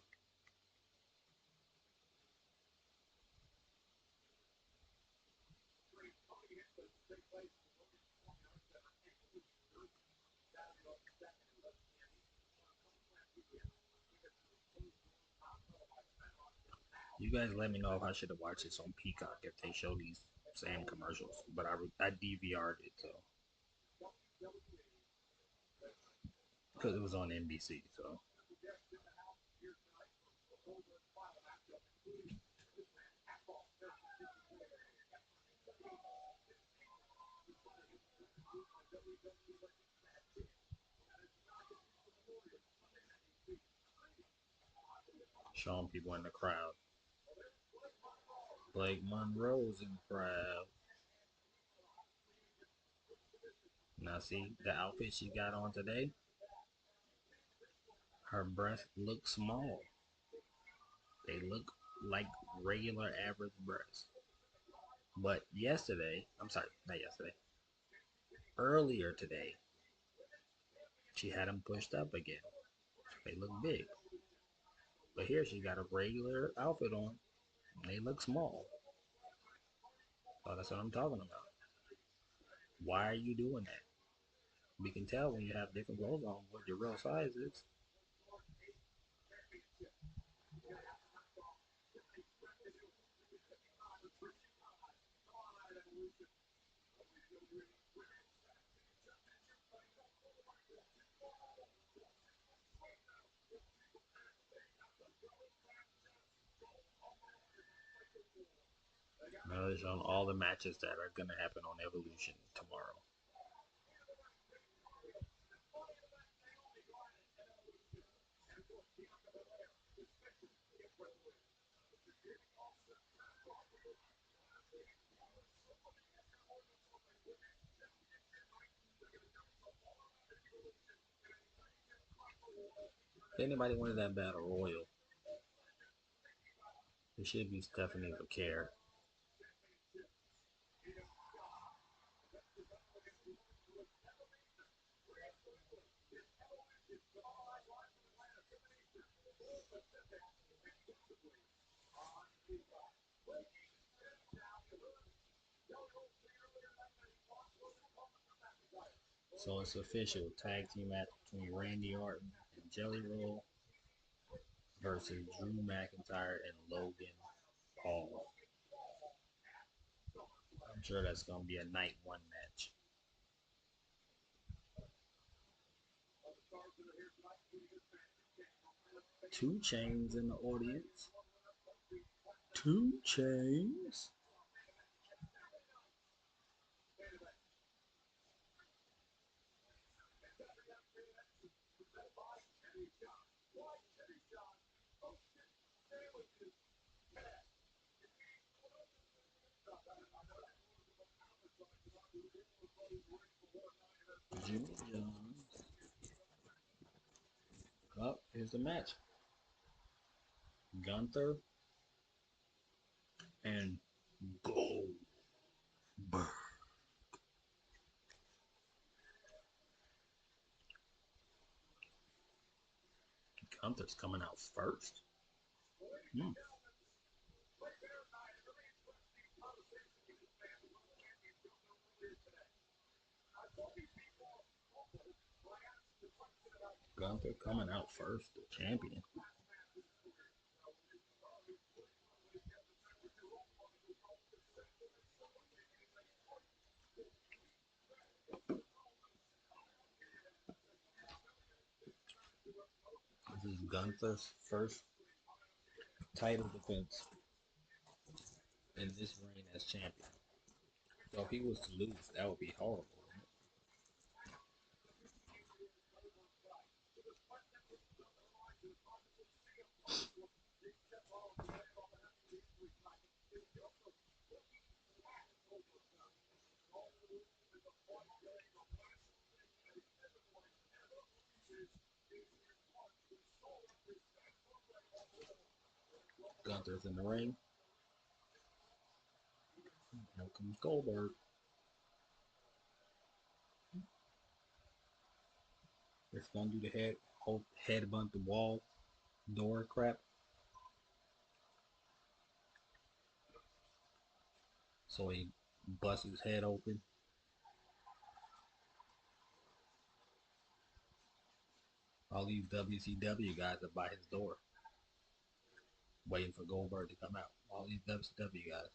You guys let me know if I should have watched this on Peacock if they show these same commercials. But I DVR'd it, so because it was on NBC. So showing people in the crowd. Blake Monroe's in the crowd. Now see the outfit she got on today. Her breasts look small. They look like regular average breasts. But yesterday, I'm sorry, not yesterday. Earlier today, she had them pushed up again. They look big. But here she got a regular outfit on. And they look small. So that's what I'm talking about. Why are you doing that? We can tell when you have different clothes on what your real size is. Now they're showing all the matches that are going to happen on Evolution tomorrow. If anybody wanted that battle royal, it should be Stephanie Vaquer. So it's official tag team match between Randy Orton and Jelly Roll versus Drew McIntyre and Logan Paul. I'm sure that's gonna be a night one match. Two Chains in the audience. Two Chains. Jimmy Jones. Up, here's the match. Gunther and Goldberg. Gunther's coming out first. Hmm. Gunther coming out first, the champion. This is Gunther's first title defense in this reign as champion. So if he was to lose, that would be horrible. Gunther's in the ring. Here comes Goldberg. It's gonna do the headbutt the wall door crap. So he busts his head open. All these WCW guys are by his door, waiting for Goldberg to come out. All these WCW guys.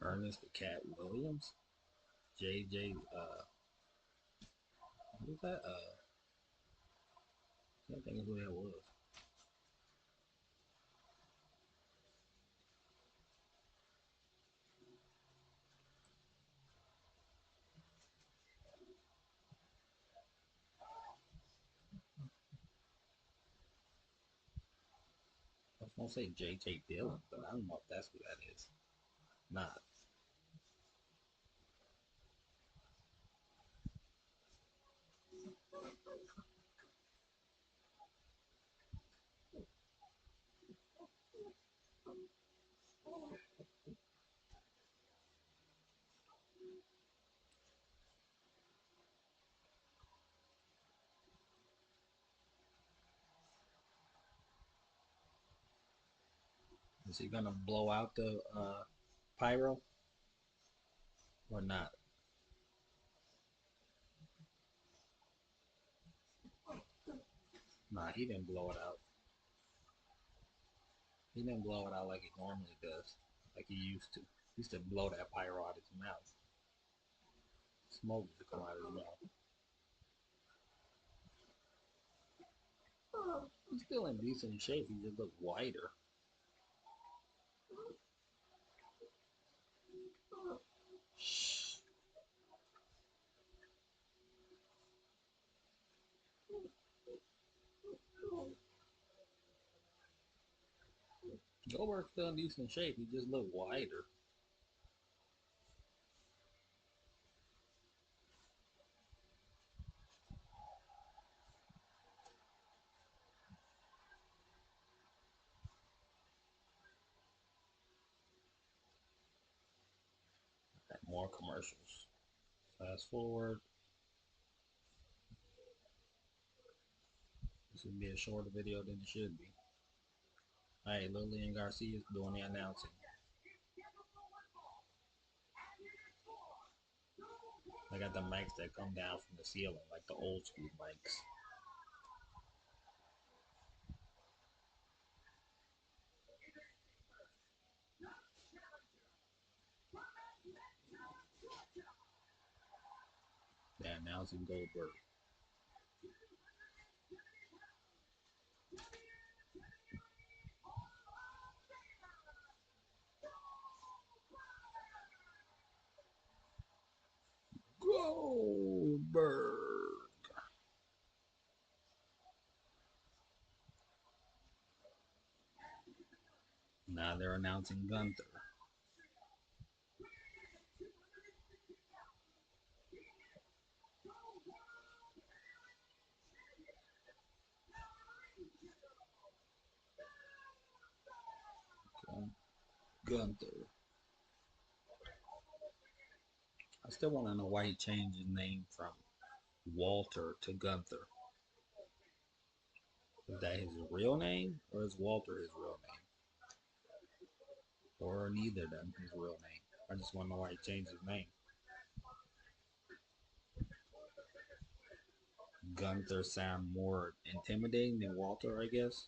Ernest the Cat Williams. JJ, who's that? I can't think of who that was. I was gonna say JJ Dillon, but I don't know if that's who that is. Not. Is he gonna blow out the pyro or not? Nah, he didn't blow it out. He didn't blow it out like he normally does, like he used to. He used to blow that pyro out his mouth. Smoke to come out of his mouth. He's still in decent shape. He just look whiter. Shh. Goldberg's still in decent shape. He just look whiter. More commercials. Fast forward. This would be a shorter video than it should be. Hey, Lillian Garcia's doing the announcing. They got the mics that come down from the ceiling, like the old school mics. They're announcing Goldberg. Goldberg. Now they're announcing Gunther. Gunther. I still want to know why he changed his name from Walter to Gunther. Is that his real name, or is Walter his real name? Or neither of them his real name? I just want to know why he changed his name. Gunther sound more intimidating than Walter, I guess.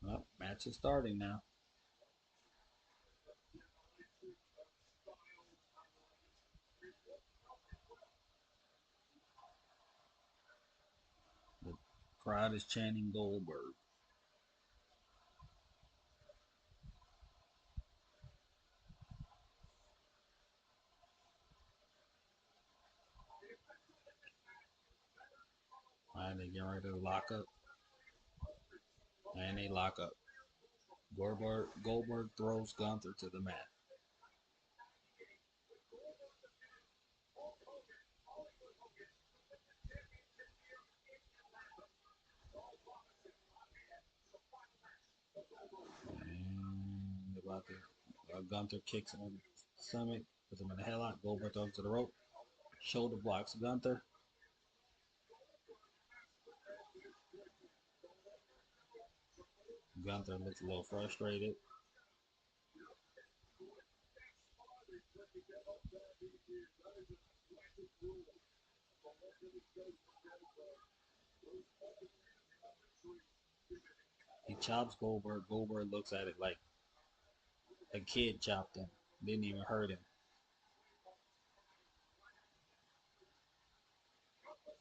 Well, match is starting now. The crowd is chanting Goldberg. And they get ready to lock up. And they lock up. Goldberg throws Gunther to the mat. And about to, Gunther kicks him in the stomach, puts him in the headlock. Goldberg throws him to the rope. Shoulder blocks Gunther. Gunther looks a little frustrated. He chops Goldberg. Goldberg looks at it like a kid chopped him. Didn't even hurt him.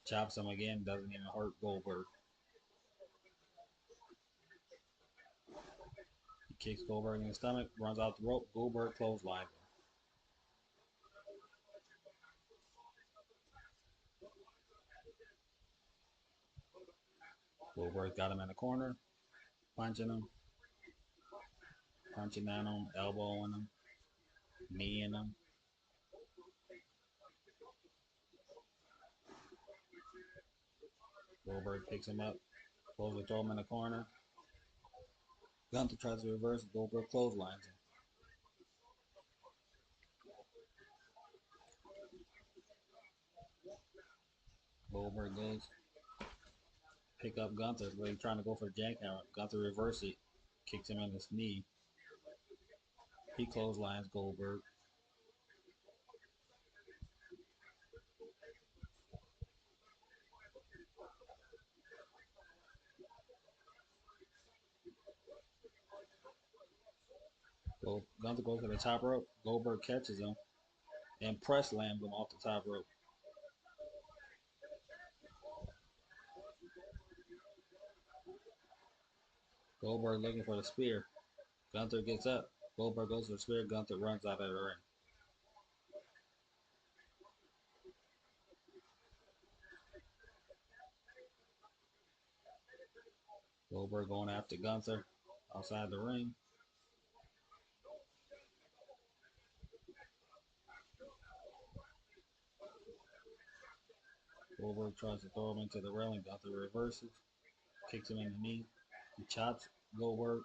Chops him again. Doesn't even hurt Goldberg. He kicks Goldberg in the stomach. Runs out the rope. Goldberg clotheslines him. Goldberg got him in the corner. Punching him. Punching down on him. Elbowing him. Kneeing him. Goldberg picks him up. Goes to throw him in the corner. Gunther tries to reverse. Goldberg clotheslines him. Goldberg goes. Pick up Gunther. But he's trying to go for the jackhammer. Gunther reverses it. Kicks him in his knee. He clotheslines Goldberg. Gunther goes to the top rope. Goldberg catches him and press slams him off the top rope. Goldberg looking for the spear. Gunther gets up. Goldberg goes for the spear. Gunther runs out of the ring. Goldberg going after Gunther outside the ring. Goldberg tries to throw him into the railing. Gunther reverses. Kicks him in the knee. Chops Goldberg.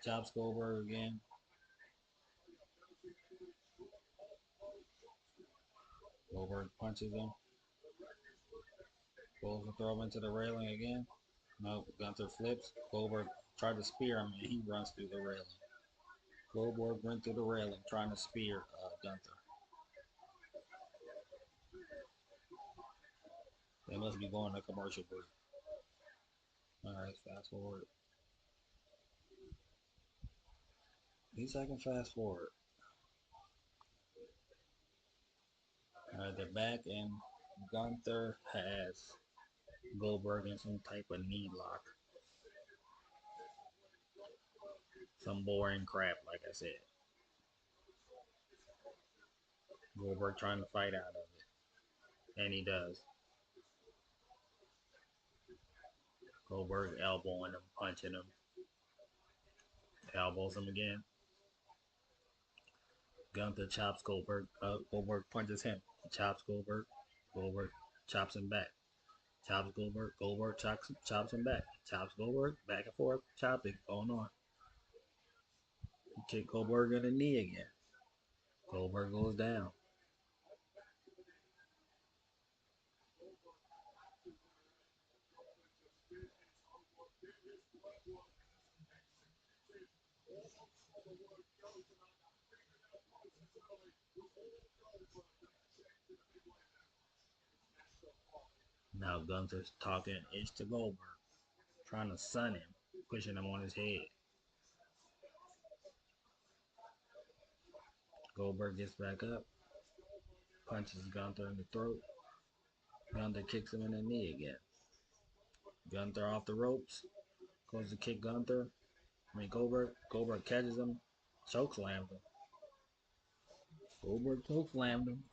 Chops Goldberg again. Goldberg punches him. Goes to throw him into the railing again. No, Gunther flips. Goldberg tried to spear him and he runs through the railing. Goldberg went through the railing trying to spear Gunther. They must be going to commercial break. Alright, fast forward. At least I can fast forward. Alright, they're back and Gunther has Goldberg in some type of knee lock. Some boring crap, like I said. Goldberg trying to fight out of it. And he does. Goldberg elbowing him, punching him. Elbows him again. Gunther chops Goldberg. Goldberg punches him. He chops Goldberg. Goldberg chops him back. Chops Goldberg. Goldberg chops him back. Chops Goldberg. Back and forth. Chopping. Going on. He kick Goldberg in the knee again. Goldberg goes down. Now Gunther's talking ish to Goldberg, trying to sun him, pushing him on his head. Goldberg gets back up, punches Gunther in the throat. Gunther kicks him in the knee again. Gunther off the ropes, goes to kick Gunther. Goldberg. Goldberg catches him, chokeslams him. Goldberg chokeslammed him.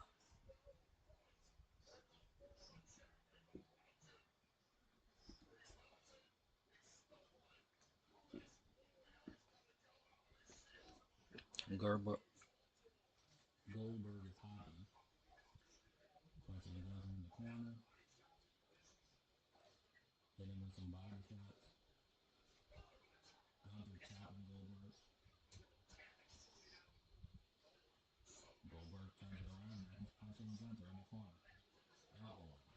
Goldberg is hopping, punching Gunther in the corner, hitting with some body shots. Gunther chopping Goldberg. Goldberg turns it around and he's punching Gunther in the corner. Elbow him.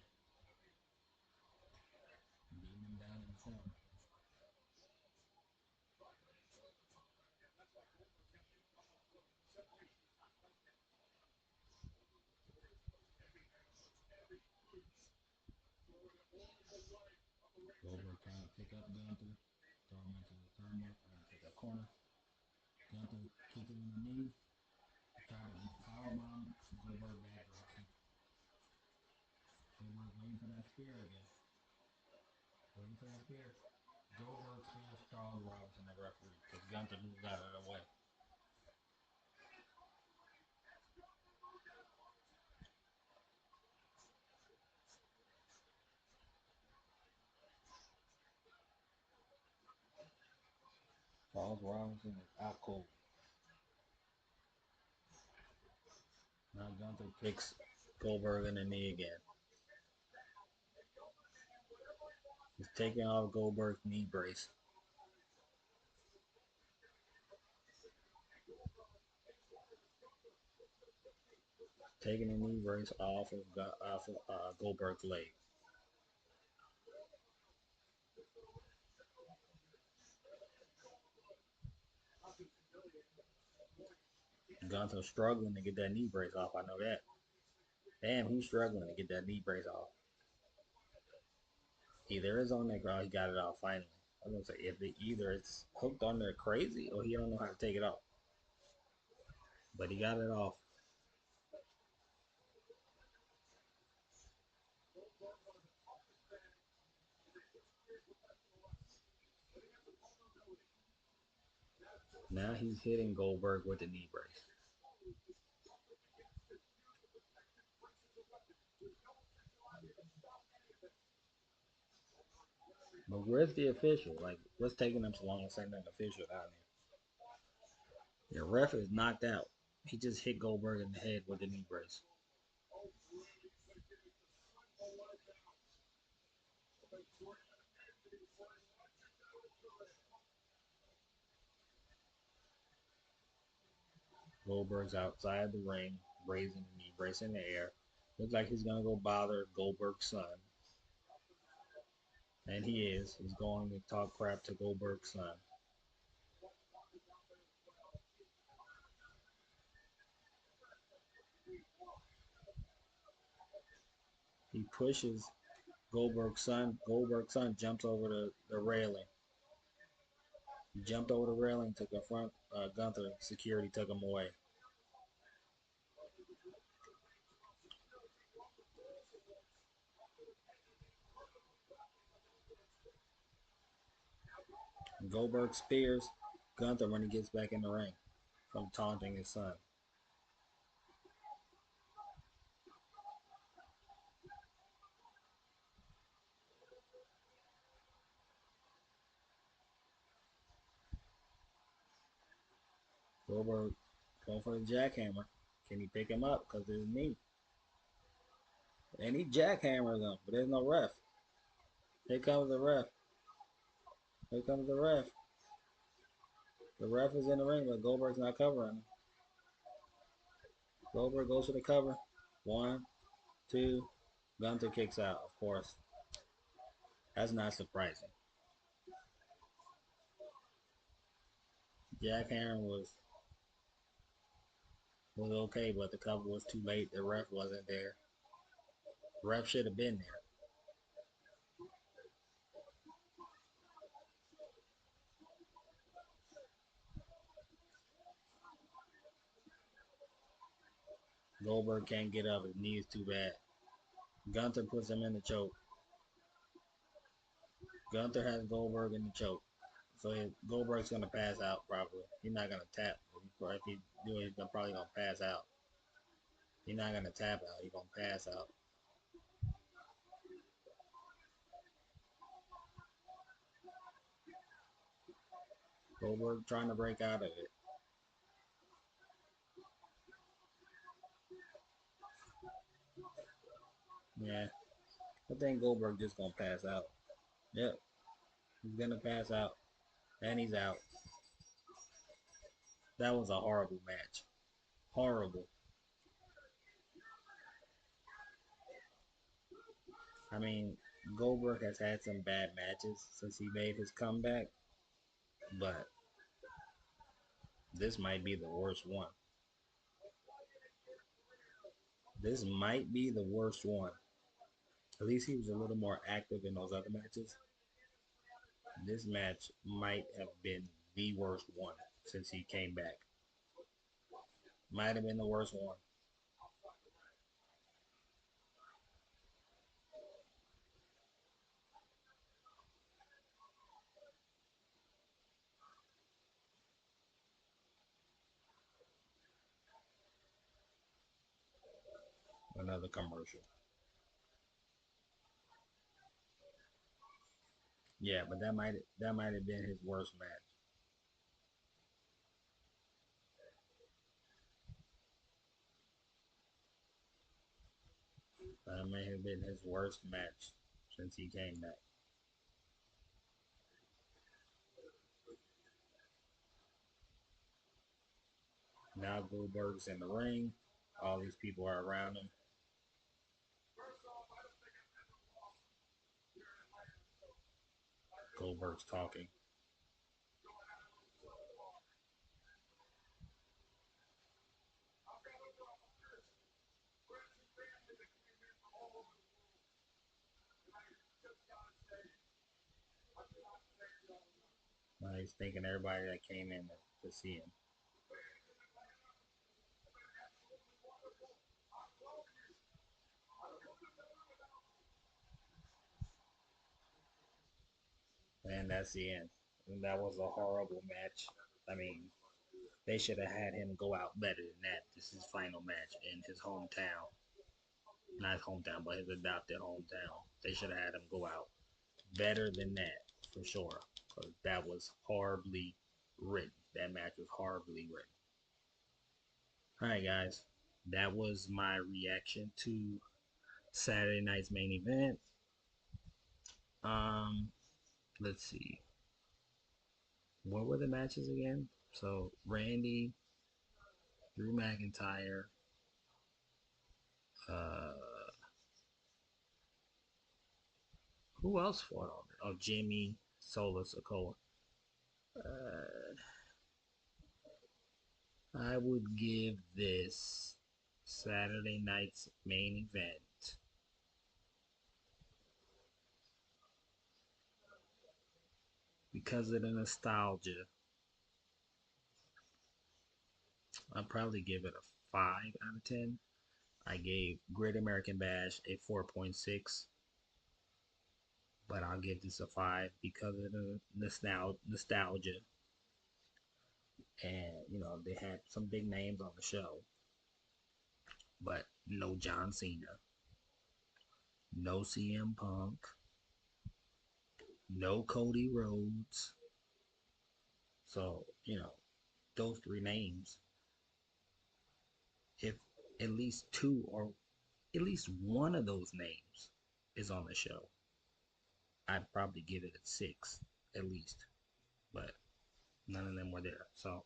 Beating him down in the corner. Goldberg trying to pick up Gunther, throw him into the corner. Gunther kicked him in the knee, tried to powerbomb. Goldberg backdrops him. Goldberg waiting for that spear again. Waiting for that spear. Goldberg spears Charles Robinson, the referee, because Gunther moved out of the way. Charles Robinson is out cold. Now Gunther kicks Goldberg in the knee again. He's taking off Goldberg's knee brace. Taking the knee brace off of Goldberg's leg. Gunther's struggling to get that knee brace off. I know that. Damn, he's struggling to get that knee brace off. Either it's on there or he got it off finally. I was gonna say either it's hooked on there crazy or he don't know how to take it off. But he got it off. Now he's hitting Goldberg with the knee brace. But where's the official? Like, what's taking them so long to send an official down there? Your ref is knocked out. He just hit Goldberg in the head with the knee brace. Goldberg's outside the ring, raising the knee, bracing the air. Looks like he's gonna go bother Goldberg's son. And he is. He's going to talk crap to Goldberg's son. He pushes Goldberg's son. Goldberg's son jumps over the railing. He jumped over the railing to confront Gunther. Security took him away. Goldberg spears Gunther when he gets back in the ring from taunting his son. Goldberg going for the jackhammer. Can he pick him up because of his knee? And he jackhammers him, but there's no ref. Here comes the ref. Here comes the ref. The ref is in the ring, but Goldberg's not covering him. Goldberg goes for the cover. 1, 2. Gunther kicks out, of course. That's not surprising. Jackhammer was okay, but the cover was too late. The ref wasn't there. The ref should have been there. Goldberg can't get up. His knee is too bad. Gunther puts him in the choke. Gunther has Goldberg in the choke. So Goldberg's going to pass out probably. He's not going to tap. If he do it, he's probably going to pass out. He's not going to tap out. He's going to pass out. Goldberg trying to break out of it. Yeah. I think Goldberg just going to pass out. Yep. He's going to pass out. And he's out. That was a horrible match. Horrible. I mean, Goldberg has had some bad matches since he made his comeback, but this might be the worst one. This might be the worst one. At least he was a little more active in those other matches. This match might have been the worst one since he came back. Might have been the worst one. Another commercial. Yeah, but that might have been his worst match. That may have been his worst match since he came back. Now Goldberg's in the ring. All these people are around him. Goldberg's talking. He's thanking everybody that came in to see him. And that's the end. And that was a horrible match. I mean, they should have had him go out better than that. This is his final match in his hometown. Not his hometown, but his adopted hometown. They should have had him go out better than that, for sure. Because that was horribly written. That match was horribly written. Alright, guys. That was my reaction to Saturday night's main event. Um, let's see. What were the matches again? So Randy, Drew McIntyre. Uh, who else fought on it? Oh, Jimmy Sola Sokoa. Uh, I would give this Saturday night's main event because of the nostalgia. I'd probably give it a 5 out of 10. I gave Great American Bash a 4.6, but I'll give this a 5 because of the nostalgia. And, they had some big names on the show, but no John Cena, no CM Punk, no Cody Rhodes. So, those three names, if at least two or at least one of those names is on the show, I'd probably give it a 6 at least. But none of them were there. So,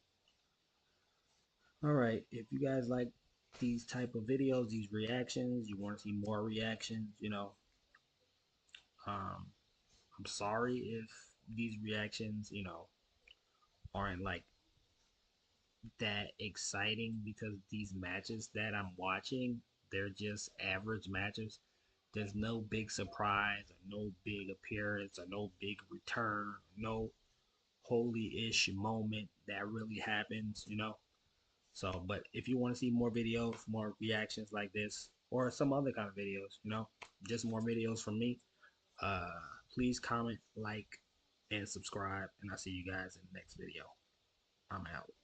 all right, if you guys like these type of videos, these reactions, you want to see more reactions, um, I'm sorry if these reactions, aren't like that exciting because these matches that I'm watching, they're just average matches. There's no big surprise, or no big appearance, or no big return, no holy-ish moment that really happens. So, but if you want to see more videos, more reactions like this, or some other kind of videos, just more videos from me, uh, please comment, like, and subscribe, and I'll see you guys in the next video. I'm out.